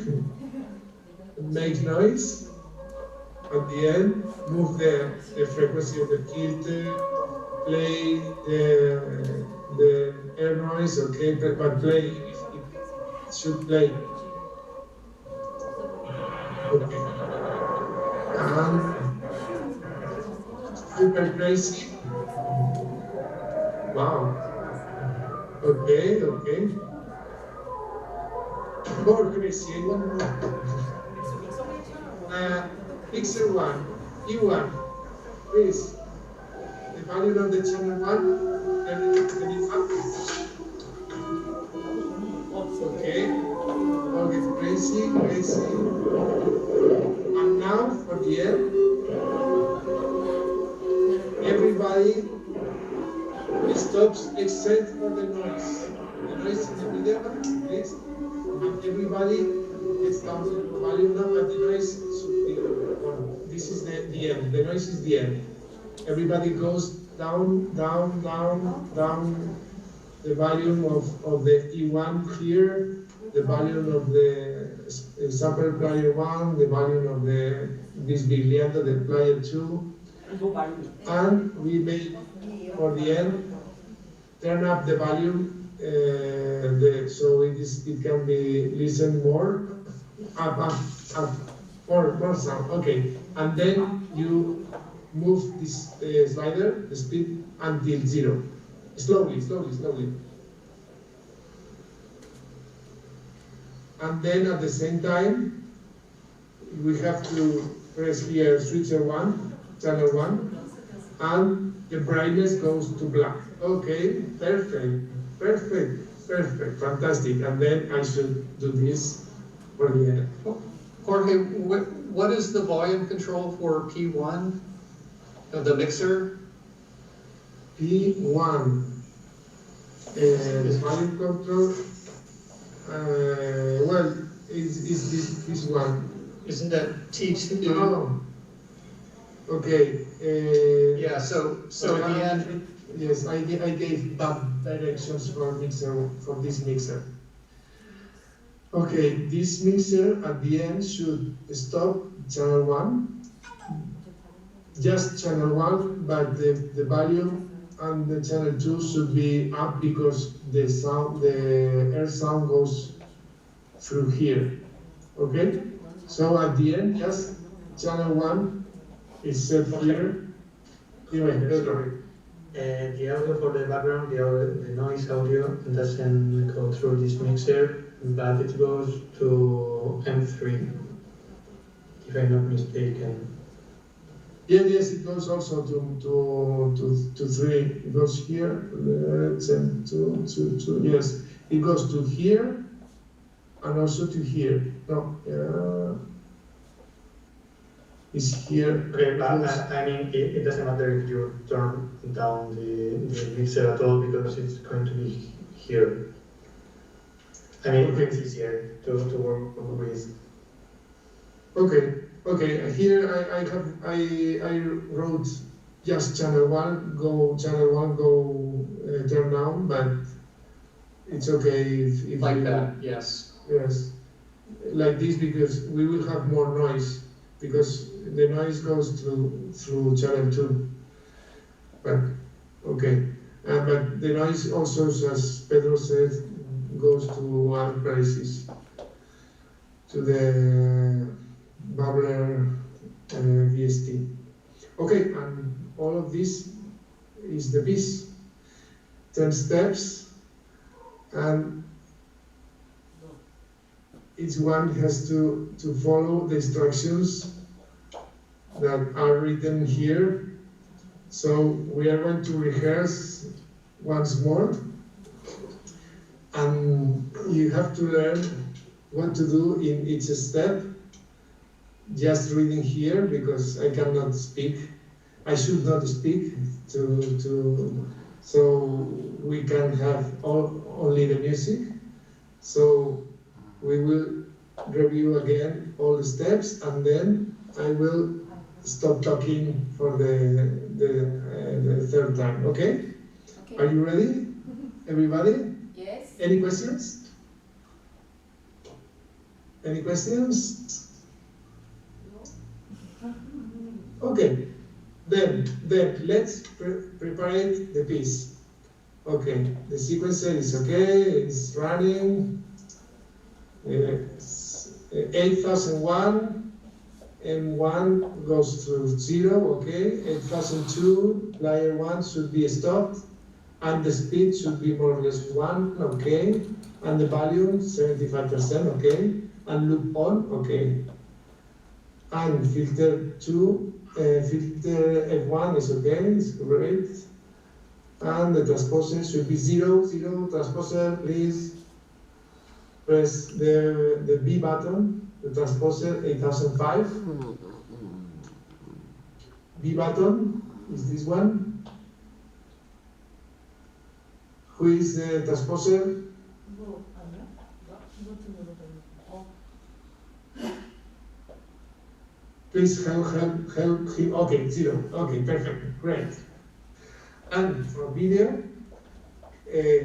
makes noise. At the end, move the frequency of the filter, play the air noise, okay, but play, it should play. Okay. And super crazy. Wow. Okay. More crazy, I want more. Pixel 1, E1, please. The value of the channel 1, turn it up. Okay, crazy. And now for the end, everybody stops except for the noise. The noise in the middle, please. And everybody gets down to the volume now, but the noise should be on. This is the end. The noise is the end. Everybody goes down. The volume of the E1 here, the volume of the sample player 1, the volume of this bisbigliando, the player 2, and we made for the end turn up the volume so it can be listened more, up, more sound. Okay, and then you move this slider, the speed, until 0. Slowly. And then at the same time, we have to press here switcher 1, channel 1, and the brightness goes to black. Okay, perfect, fantastic. And then I should do this for the end. Jorge, what is the volume control for P1 of the mixer? P1, the volume control, well, is this one. Isn't that T2? Oh, okay. Yeah, so at the end, yes, I gave bad directions for this mixer. Okay, this mixer at the end should stop channel 1, just channel 1, but the volume and the channel 2 should be up because the air sound goes through here. Okay, so at the end, just channel 1 is set here. Pedro. The audio for the background, the noise audio doesn't go through this mixer, but it goes to M3, if I'm not mistaken. Yes, it goes also to 3. It goes here, to yes. It goes to here and also to here. No, it's here. Okay, but I mean, it doesn't matter if you turn down the mixer at all because it's going to be here. I mean, it's easier to work with. Okay. Here I wrote just channel 1 go turn down, but it's okay if like you, that, yes. Yes, like this because we will have more noise because the noise goes through channel 2. But okay, but the noise also, as Pedro said, goes to one places, to the bubbler VST. Okay, and all of this is the piece. 10 steps, and each one has to follow the instructions that are written here. So we are going to rehearse once more, and you have to learn what to do in each step. Just reading here because I cannot speak. I should not speak so we can have only the music. So we will review again all the steps, and then I will stop talking for the third time. Okay? Are you ready, everybody? Yes. Any questions? Any questions? Okay, then let's prepare the piece. Okay, the sequencer is okay, it's running. 8001, M1 goes to 0, okay. 8002, layer 1 should be stopped, and the speed should be more or less 1, okay. And the volume, 75%, okay. And loop on, okay. And filter 2, filter F1 is okay, it's great. And the transposer should be 0, transposer, please. Press the B button, the transposer 8005. B button is this one. Who is the transposer? Please help him. Okay, 0. Okay, perfect, great. And for video,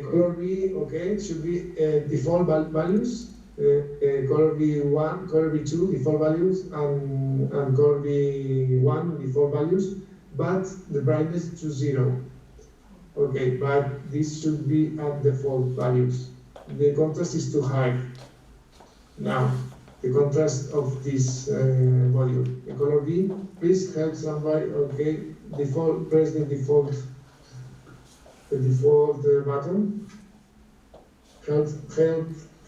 color B, okay, it should be default values. Color B1, color B2, default values, and color B1, default values, but the brightness to 0. Okay, but this should be at default values. The contrast is too high. Now, the contrast of this volume. The color B, please help somebody, okay, default, press the default button. Help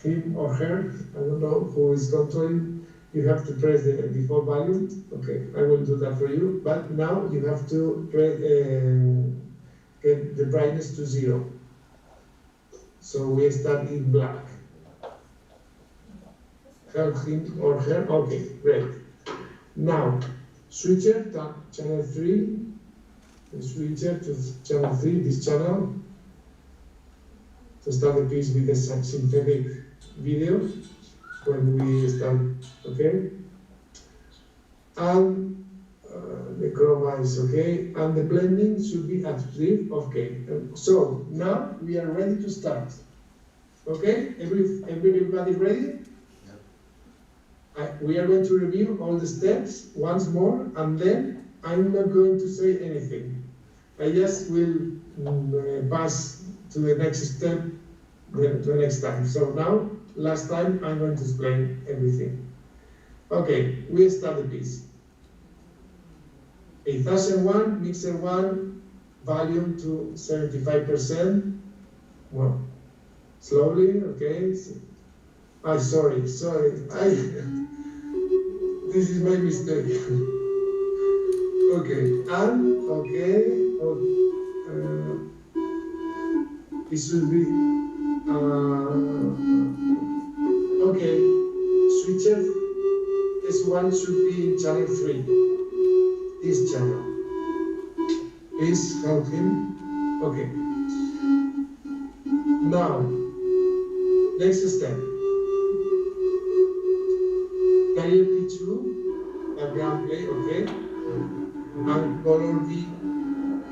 him or her, I don't know who is controlling. You have to press the default value. Okay, I will do that for you. But now you have to press, get the brightness to 0. So we start in black. Help him or her. Okay, great. Now, switcher, channel 3. The switcher to channel 3, this channel. To start the piece with the synthetic video when we start, okay? And the chroma is okay, and the blending should be at 3, okay. So now we are ready to start. Okay, everybody ready? We are going to review all the steps once more, and then I'm not going to say anything. I just will pass to the next step the next time. So now, last time, I'm going to explain everything. Okay, we start the piece. 8001, mixer 1, volume to 75%. Well, slowly, okay. Sorry. This is my mistake. Okay, and, okay, it should be, okay, switcher, this one should be in channel 3, this channel. Please help him. Okay. Now, next step. Player P2, background play, okay. And color B,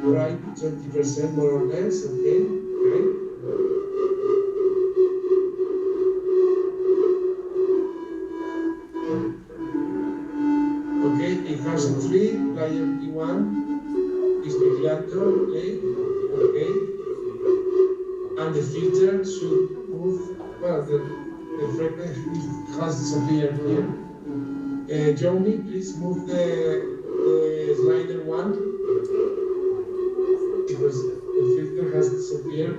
right, 20% more or less, okay, great. Okay, 8003, player P1, is Vigilato, play, okay. And the filter should move, well, the frequency has disappeared here. Johnny, please move the slider 1, because the filter has disappeared.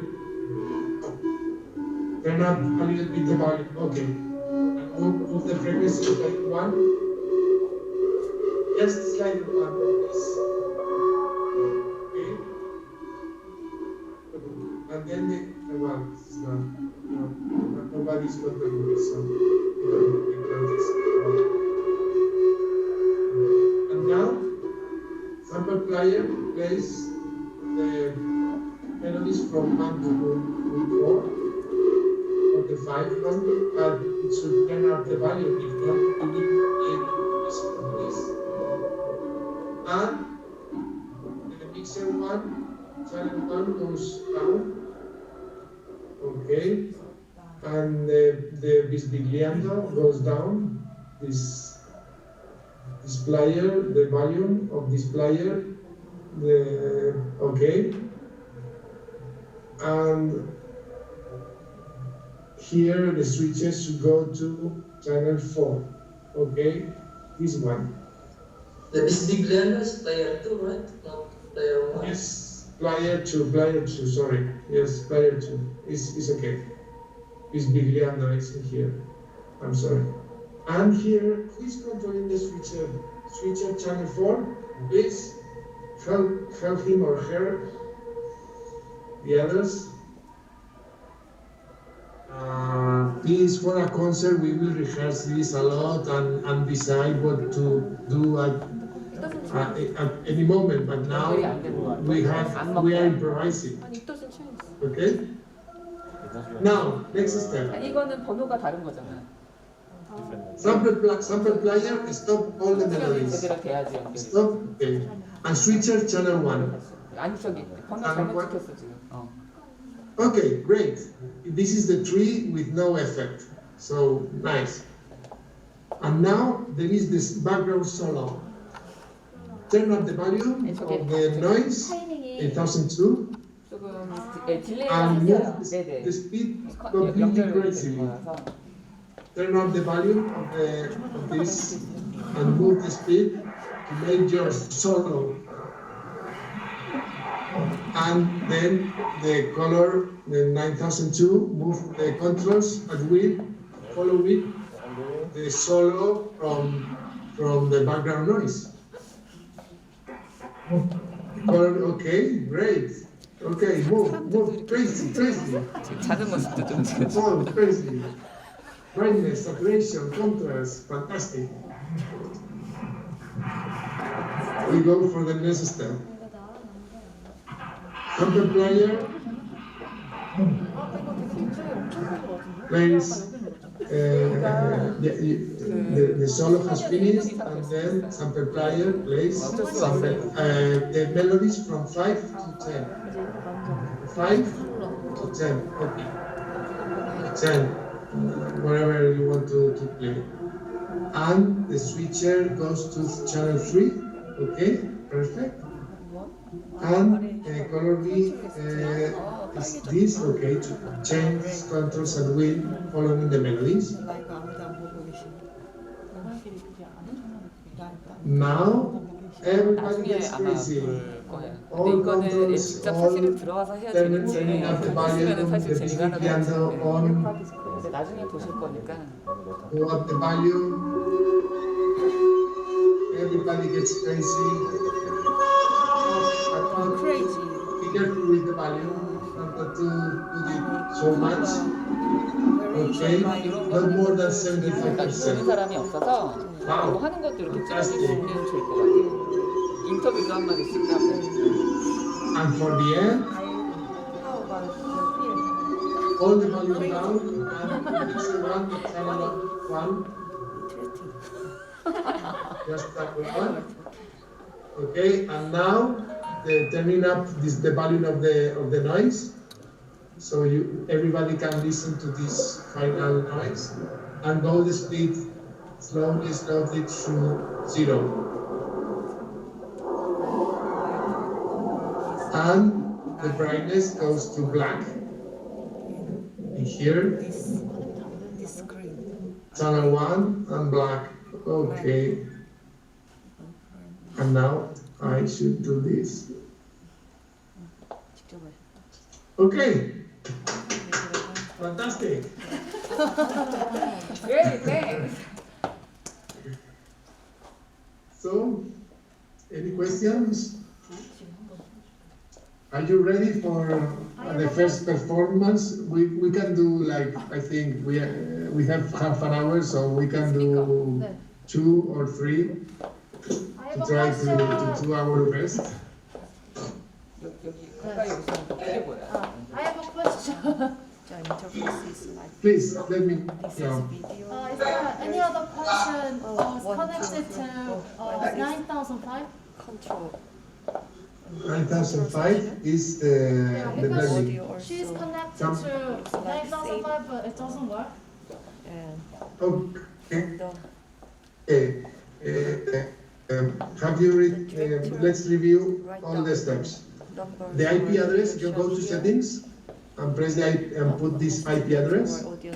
Turn up a little bit the volume, okay. Move the frequency like 1. Just slider 1, please. Okay. And then well, it's not, nobody's controlling this, so and now, sample player plays the melodies from 1 to 4 of the 5 one, and it should turn up the value. If not, you will be able to listen to this. And the mixer 1, channel 1 goes down. Okay. And the Bisbigliando goes down. This player, the volume of this player, okay. And here the switches should go to channel 4, okay, this one. The Bisbigliano is player 2, right? Not player 1? Yes, player 2, sorry. Yes, player 2, it's okay. Bisbigliano is in here, I'm sorry. And here, who is controlling the switcher? Switcher channel 4, please help him or her. The others. Please, for a concert, we will rehearse this a lot and decide what to do at any moment. But now we are improvising. Okay. Now, next step. 이거는 번호가 다른 거잖아. Sample player, stop all the melodies. 제대로 돼야지. Stop, okay. And switcher channel 1. 아니 저기 번호 잘못 찍혔어 지금. Okay, great. This is the tree with no effect. So nice. And now there is this background solo. Turn up the volume of the noise. 8002. 네, 딜레이가 and 생겨요. move 네네. the speed completely 연결이 되는 crazily. 거라서. Turn up the volume of this and move the speed to make your solo. And then the color, the 9002, move the controls at will, follow it, the solo from the background noise. Color, okay, great. Okay, move, crazy. 작은 모습도 좀 지금. Oh, crazy. Brightness, saturation, contrast, fantastic. We go for the next step. Sample player plays, the solo has finished, and then sample player plays the melodies from 5 to 10. 5 to 10, okay. 10, whatever you want to play. And the switcher goes to channel 3, okay, perfect. And color B is this, okay, to change controls at will following the melodies. Now everybody 나중에 gets 아마 crazy. 볼 거예요. 근데 All 이거는 controls, 직접 all 사실은 들어가서 해야 turning 되는데 up the 보시면은 volume, 사실 the 재미가 piano 나는데 on, 근데 나중에 보실 거니까 go up the volume. Everybody gets crazy. crazy. Be careful with the volume, not to put it so much. Okay, not more than 보는 75%. 사람이 없어서 Wow. 하는 것도 이렇게 찍어주시면 좋을 것 같아요. 인터뷰도 한 마디 있을까? And for the end, all the volume down and mixer one, the channel one. Just that one. Okay, and now turning up the volume of the noise, so everybody can listen to this final noise, and go the speed slowly to 0. And the brightness goes to black. And here, channel 1 and black. Okay. And now I should do this. Okay. Fantastic. Great, thanks. So, any questions? Are you ready for the first performance? We can do like, I think we have half an hour, so we can do 2 or 3 to try to do our best. 가까이 오시면 더 크게 보여요. I have a question. Please, let me, yeah. Is there any other person connected to 9005? Control. 9005 is the blending. She's connected to 9005, but it doesn't work. Okay. Have you read? Let's review all the steps. The IP address, you go to settings and press the IP and put this IP address. Okay.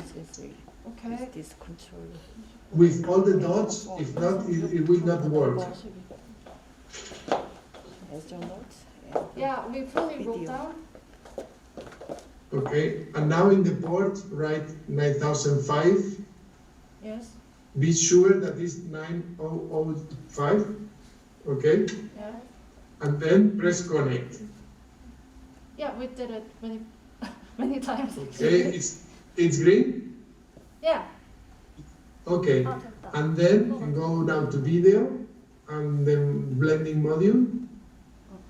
This control. With all the dots, if not, it will not work. As your notes. Yeah, we fully wrote down. Okay, and now in the port, write 9005. Yes. Be sure that it's 9005. Okay, Yeah. and then press connect. Yeah, we did it many times. Okay, it's green. Yeah. Okay, and then go now to video and then blending module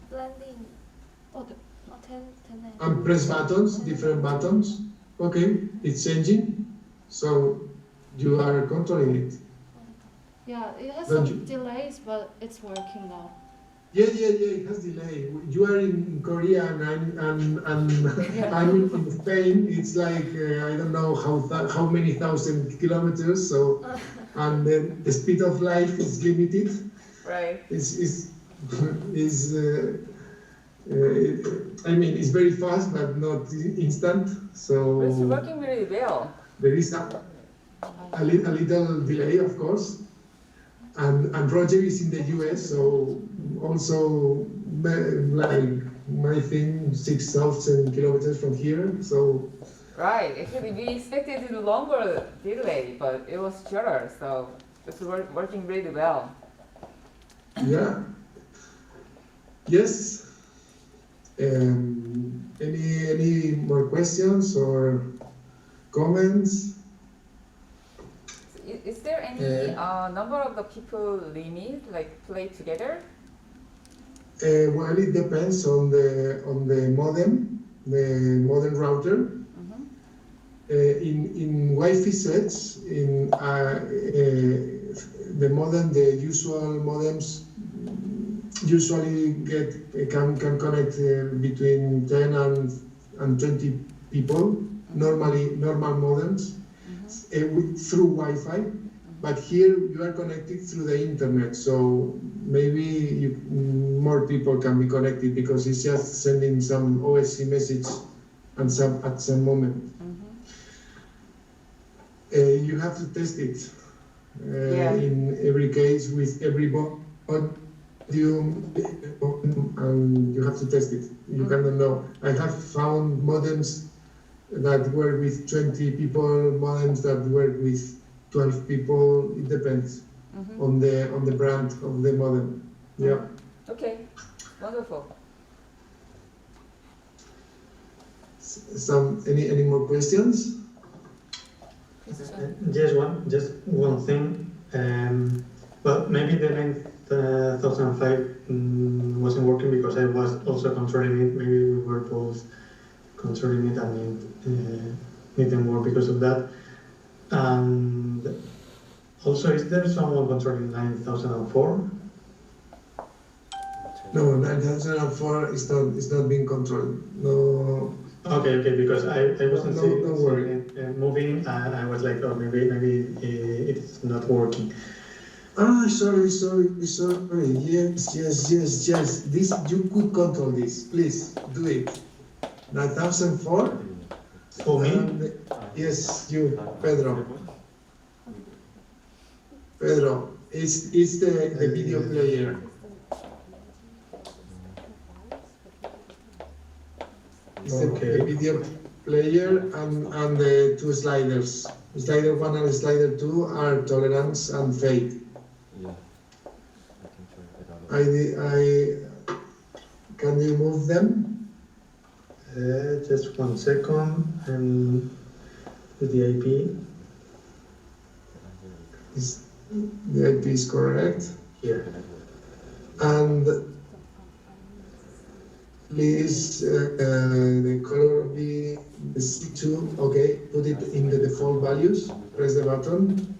Blending. Oh, 10. and press buttons, different buttons. Okay, it's changing, so you are controlling it. yeah, it has Don't some you- delays, but it's working now. Yeah, it has delay. You are in Korea and I'm in Spain. It's like I don't know how many thousand kilometers. So, and the speed of light is limited. Right. Is I mean, it's very fast, but not instant. So It's working really well. there is a little delay, of course. And Roger is in the US, so also like my thing, 6,000 kilometers from here. So Right. Actually, we expected a longer delay, but it was shorter, so it's working really well. yeah. Yes. Any more questions or comments? Is there any number of the people limit, like play together? Well, it depends on the modem router. In Wi-Fi sets, the modem, the usual modems usually can connect between 10 and 20 people. Normal modems through Wi-Fi, but here you are connected through the internet, so maybe more people can be connected because it's just sending some OSC message at some moment. You have to test it in every case with every and you have to test it. You cannot know. I have found modems that work with 20 people, modems that work with 12 people. It depends on the brand of the modem. Yeah. Okay, wonderful. Any more questions? Just one thing. Well, maybe the 9005 wasn't working because I was also controlling it. Maybe we were both controlling it and it didn't work because of that. And also, is there someone controlling 9004? No, 9004 is not being controlled. No. Okay, because I wasn't seeing it moving, and I was like, oh, maybe it's not working. Ah, sorry. Yes. This, you could control this. Please do it. 9004. For me? Yes, you, Pedro. Pedro, it's the video player. It's the video player and the two sliders. Slider 1 and slider 2 are tolerance and fade. Can you move them? Just 1 second, and with the IP. The IP is correct. Here. And please, the color will be the C2. Okay, put it in the default values. Press the button.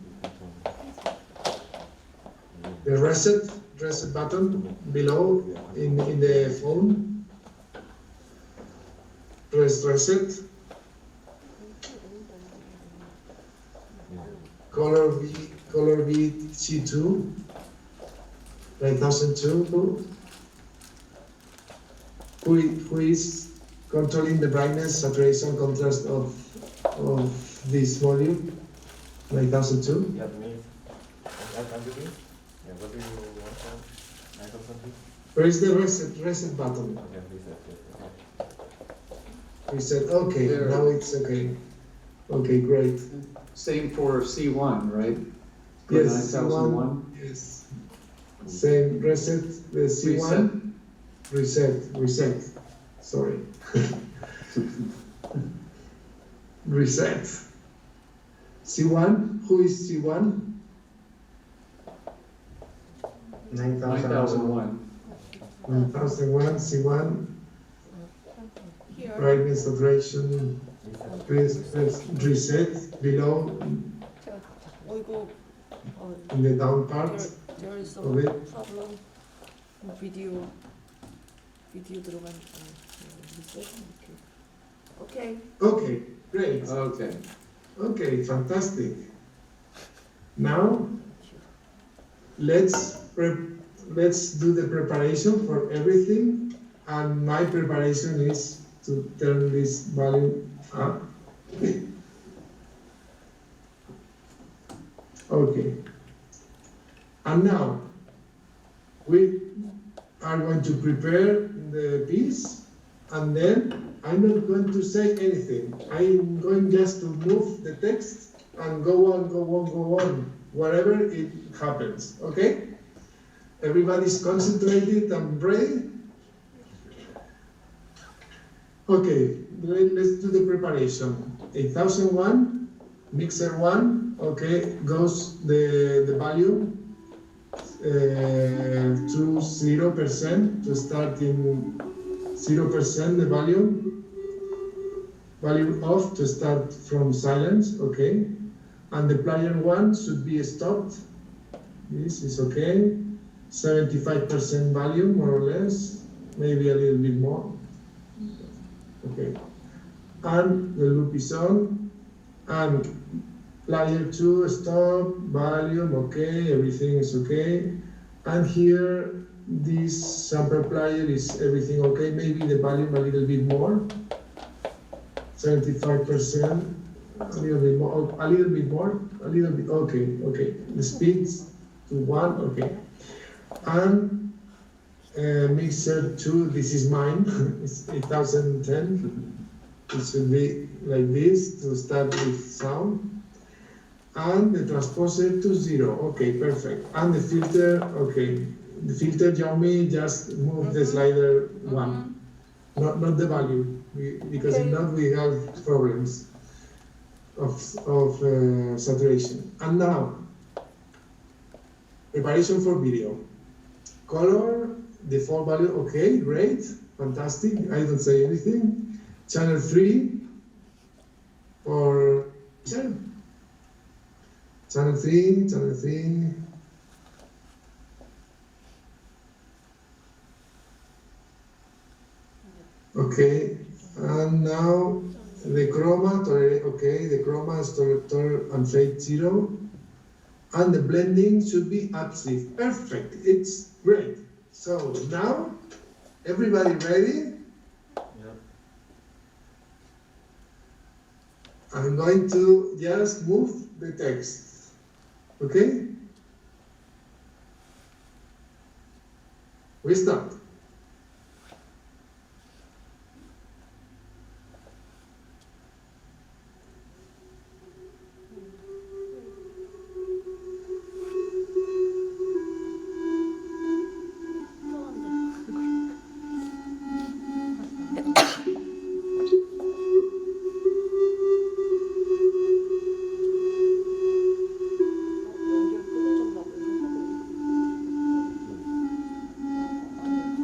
The reset button below in the phone. Press reset. Color V C2. 9002. Who is controlling the brightness, saturation, contrast of this volume? 9002. Yeah, me. I'm doing. Yeah, what do you want from 9002? Press the reset button. Okay, reset. Reset. Okay, There. now it's okay. Okay, great. Same for C1, right? For Yes, 9001. Yes. Same. Reset the C1. Reset. Sorry. Reset. C1. Who is C1? 9001. 1001. C1. Brightness, saturation. Press reset below in the down part There is of it. some problem. Video 들어가니까. Okay. Okay, great. Okay, fantastic. Now let's do the preparation for everything, and my preparation is to turn this volume up. Okay. And now we are going to prepare the piece, and then I'm not going to say anything. I'm going just to move the text and go on, wherever it happens, okay? Everybody's concentrated and ready? Okay, let's do the preparation. 8001, mixer 1, okay, goes the volume to 0%, to start in 0% the volume off to start from silence, okay, and the player 1 should be stopped. This is okay, 75% volume more or less, maybe a little bit more, okay, and the loop is on, and player 2 stop, volume okay, everything is okay, and here this sample player is everything okay, maybe the volume a little bit more, 75%, a little bit more, okay, the speeds to 1, okay, and mixer 2, this is mine, it's 8010, it should be like this to start with sound, and the transposer to 0, okay, perfect, and the filter, okay, the filter, Jaume, just move the slider 1, not the value, because if not we have problems of saturation. And now, preparation for video. Color, default value, okay, great, fantastic, I don't say anything. Channel 3 for channel 3. Okay, and now the chroma, okay, the chroma is tolerate and fade 0, and the blending should be upshift. Perfect, it's great. So now, everybody ready? Yeah. I'm going to just move the text, okay? We start. 연결 끊어졌나 보다.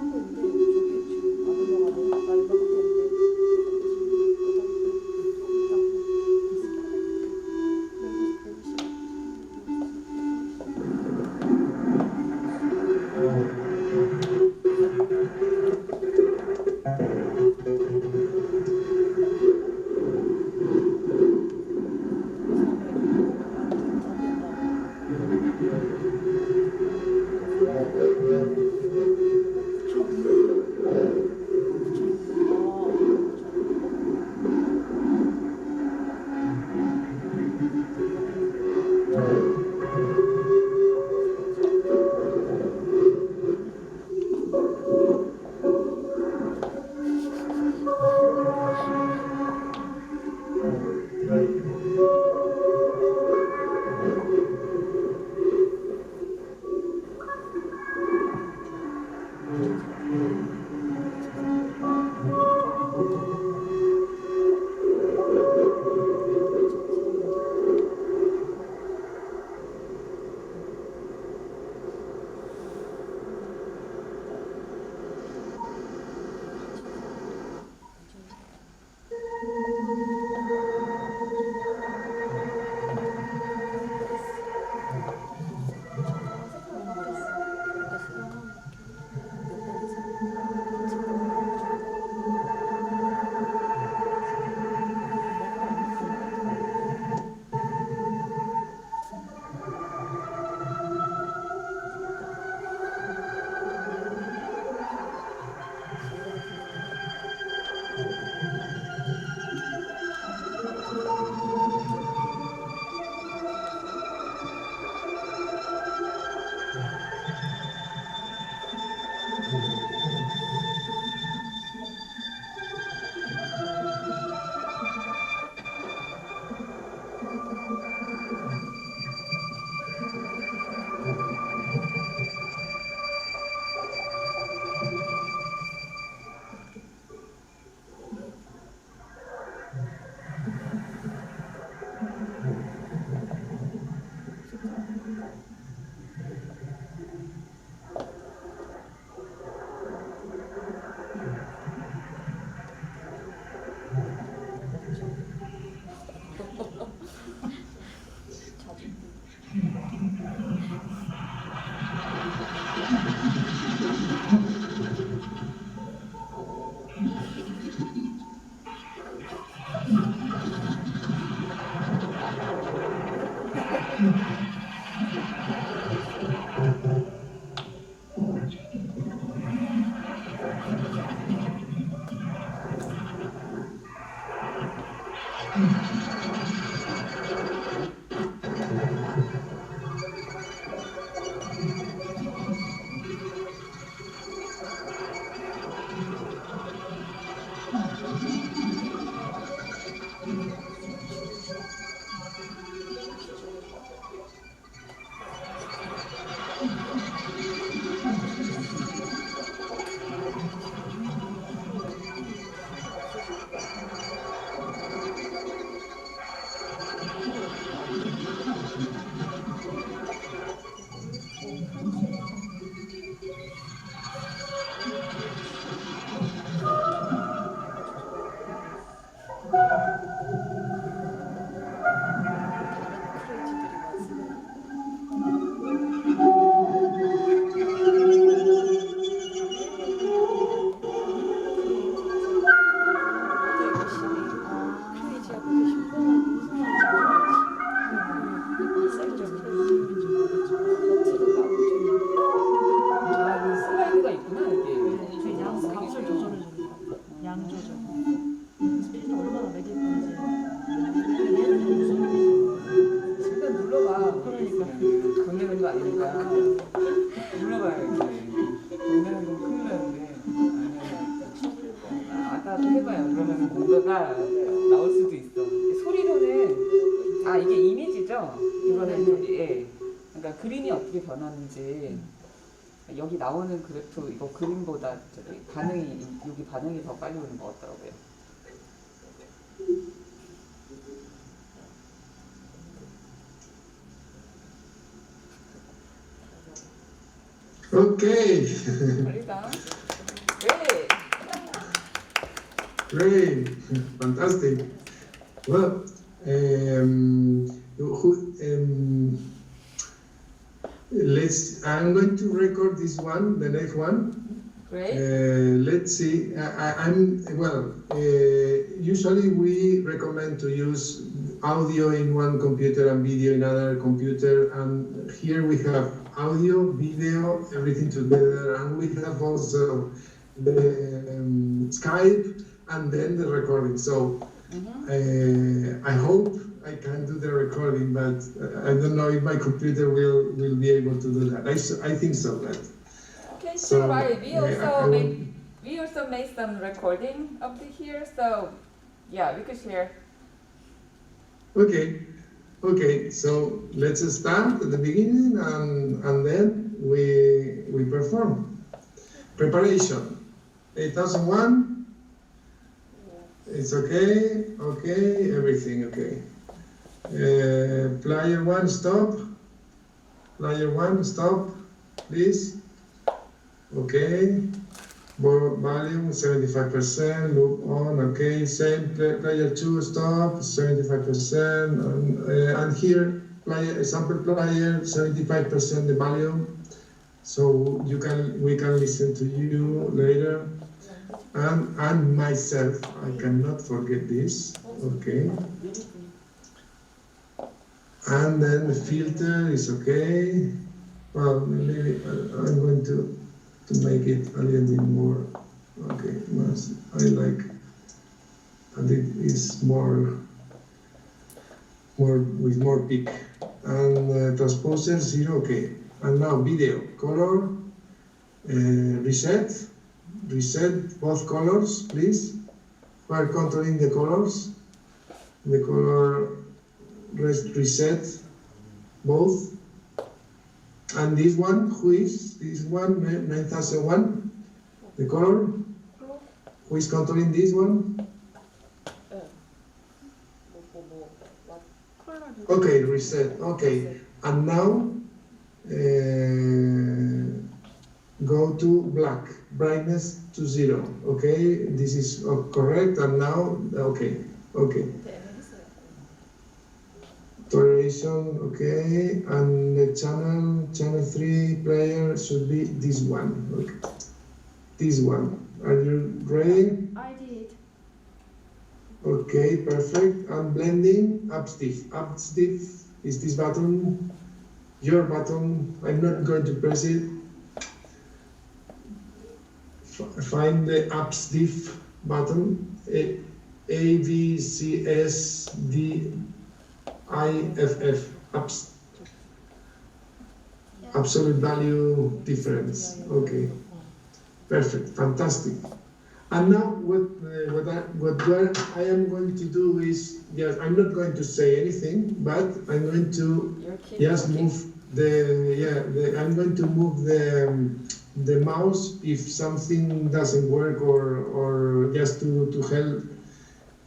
여기 나오는 그래프 이거 그림보다 저기 반응이 여기 반응이 더 빨리 오는 것 같더라고요. Okay. Great. Great. Fantastic. Well, I'm going to record this one, the next one. Great. Let's see. Usually we recommend to use audio in one computer and video in another computer. And here we have audio, video, everything together. And we have also the Skype and then the recording. So I hope I can do the recording, but I don't know if my computer will be able to do that. I think so. But okay, so, right. We also made some recording up to here, so yeah, we could share. Okay. So let's start at the beginning, and then we perform. Preparation. 8001. It's okay. Okay. Everything okay. Player one, stop. Player one, stop, please. Okay. Volume 75%. Loop on. Okay. Same. Player two, stop. 75%. And here, sample player 75% the volume. So we can listen to you later. And myself, I cannot forget this. Okay. And then the filter is okay. Well, maybe I'm going to make it a little bit more. Okay, I like, and it is more with more peak. And transposer 0, okay. And now video, color, reset both colors, please. We are controlling the colors. The color reset both. And this one, who is this one? 9001. The color. Who is controlling this one? Okay, reset. Okay, and now go to black. Brightness to 0. Okay, this is correct. And now, okay. Toleration, okay, and the channel 3 player should be this one. Okay. This one. Are you ready? I did. Okay, perfect. And blending, up stiff. Up stiff is this button. Your button. I'm not going to press it. Find the up stiff button. ABCSDIFF, absolute value difference. Okay, perfect, fantastic. And now what I am going to do is, yes, I'm not going to say anything, but I'm going to just move I'm going to move the mouse if something doesn't work, or just to help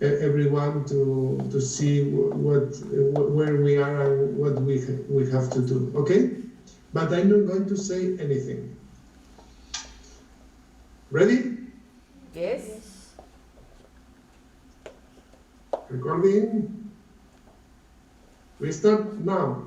everyone to see where we are and what we have to do. Okay, but I'm not going to say anything. Ready? Yes. Recording. We start now.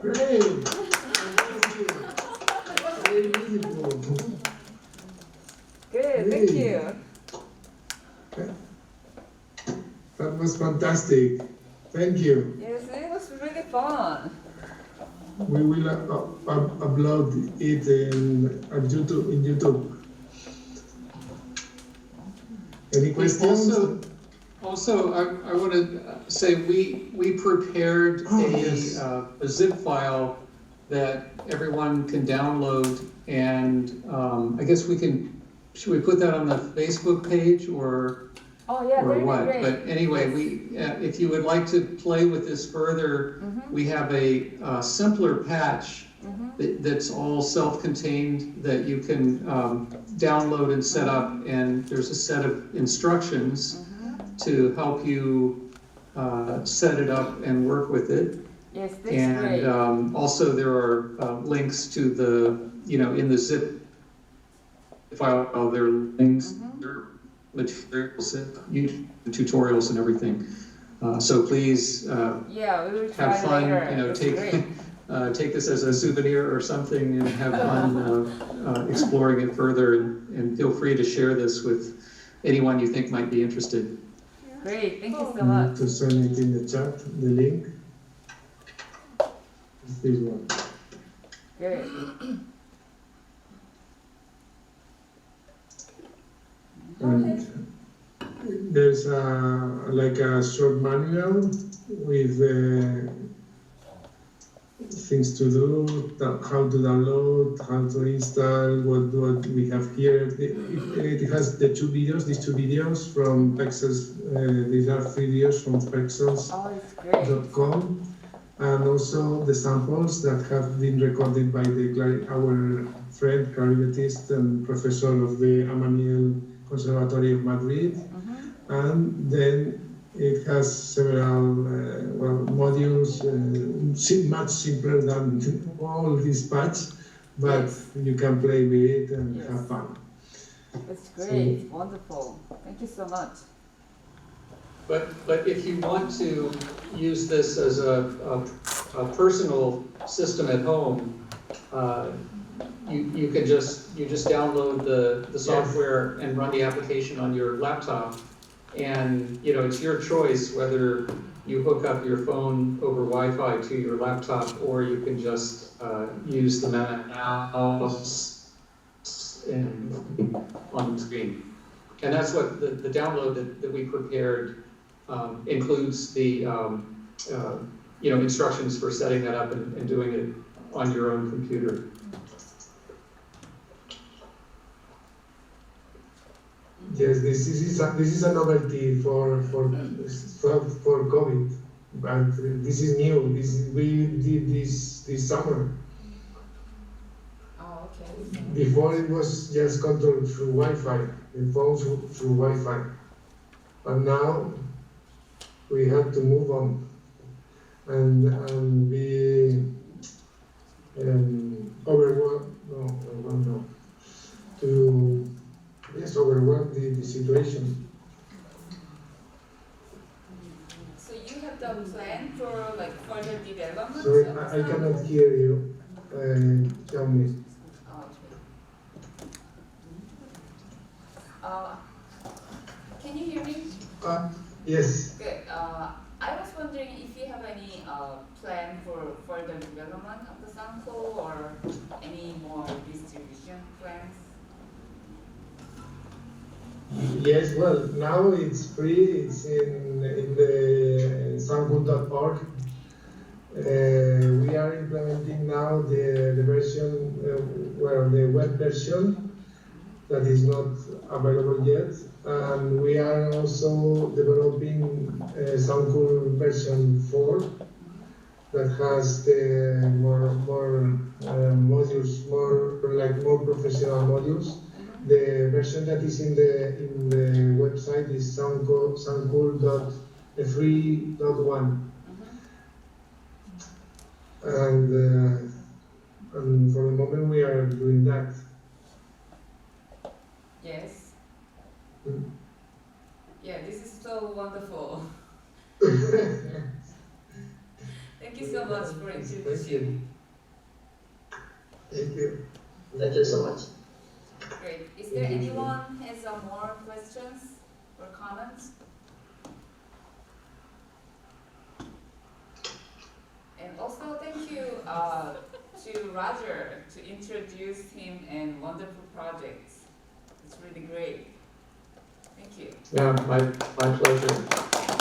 Great! Very beautiful. Good, thank you. That was fantastic. Thank you. Yes, it was really fun. We will upload it on YouTube. Any questions? Also, I want to say we prepared a zip file that everyone can download, and I guess should we put that on the Facebook page or what? Great. But anyway, if you would like to play with this further, we have a simpler patch that's all self-contained that you can download and set up, and there's a set of instructions to help you set it up and work with it. Yes, that's and great. Also there are links to the, in the zip file, there are links, there are materials, YouTube tutorials and everything. So please We will try have fun, later. take this as a souvenir or something and have fun exploring it further, and feel free to share this with anyone you think might be interested. Great, thank you so I much. need to send it in the chat, the link. It's this one. Great. And there's like a short manual with things to do, how to download, how to install, what we have here. It has these two videos from Pexels. These are videos from Pexels.com, and also the samples that have been recorded by our friend, clarinetist and professor of the Amaniel Conservatory of Madrid. And then it has several modules, much simpler than all these patches, but you can play with it and have fun. That's great, wonderful. Thank you so much. But if you want to use this as a personal system at home, you just download the software and run the application on your laptop. And it's your choice whether you hook up your phone over Wi-Fi to your laptop, or you can just use the mouse on the screen. And that's what the download that we prepared includes the instructions for setting that up and doing it on your own computer. Yes, this is a novelty for COVID, but this is new. We did this summer. Oh, okay. Before it was just controlled through Wi-Fi, the phones through Wi-Fi, but now we have to move on and be overwhelmed the situation. So you have the plan for further development Sorry, of the I cannot Soundcool? hear you. Tell me. Can you hear me? Yes. Good. I was wondering if you have any plan for further development of the Soundcool or any more distribution plans? Yes, well, now it's free. It's in the soundcool.org. We are implementing now the version, the web version that is not available yet. And we are also developing Soundcool version 4 that has the more modules, more professional modules. The version that is in the website is Soundcool.3.1. And for the moment we are doing that. Yes. Yeah, this is so wonderful. Thank you so much for introducing. Thank you. Thank you so much. Great. Is there anyone who has more questions or comments? And also thank you to Roger to introduce him and wonderful projects. It's really great. Thank you. Yeah, my pleasure.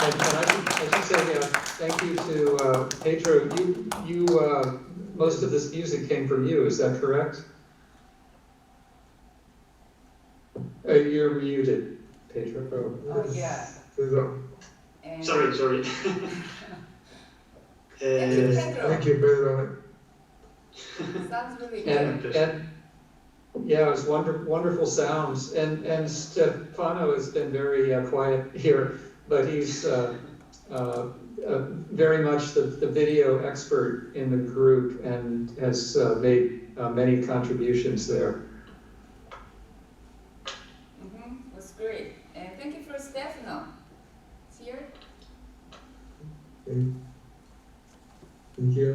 And I should say thank you to Pedro. You most of this music came from you. Is that correct? You're muted, Pedro. Oh yeah. And Sorry. Thank you, Pedro. Thank you, Pedro. Sounds really good. And yeah, it was wonderful sounds. And Stefano has been very quiet here, but he's very much the video expert in the group and has made many contributions there. That's great. And thank you for Stefano. Is here? Thank you.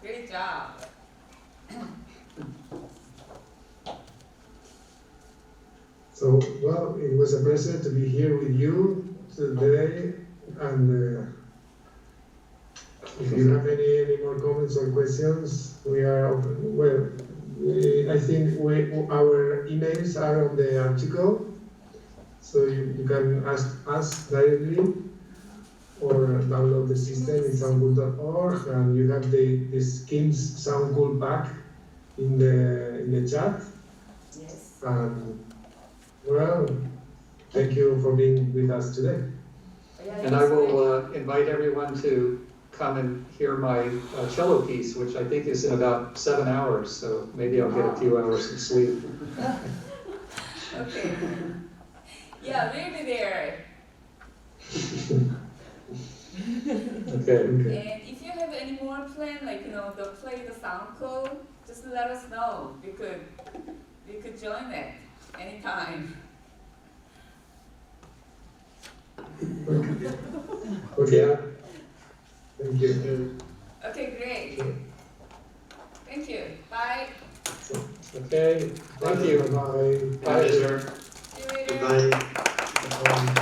Great job. So, well, it was a pleasure to be here with you today. And if you have any more comments or questions, we are open. Well, I think our emails are on the article, so you can ask us directly or download the system in soundcool.org, and you have the KEAMS Soundcool pack in the chat. Yes. Well, thank you for being with us today. And I will invite everyone to come and hear my cello piece, which I think is in about 7 hours, so maybe I'll get a few hours of sleep. Okay. Yeah, we'll be there. Okay. And if you have any more plan, like to play the Soundcool, just let us know. We could join it anytime. Okay. Thank you. Okay, great. Thank you. Bye. Okay. Thank you. Bye. Bye. See you later. Goodbye.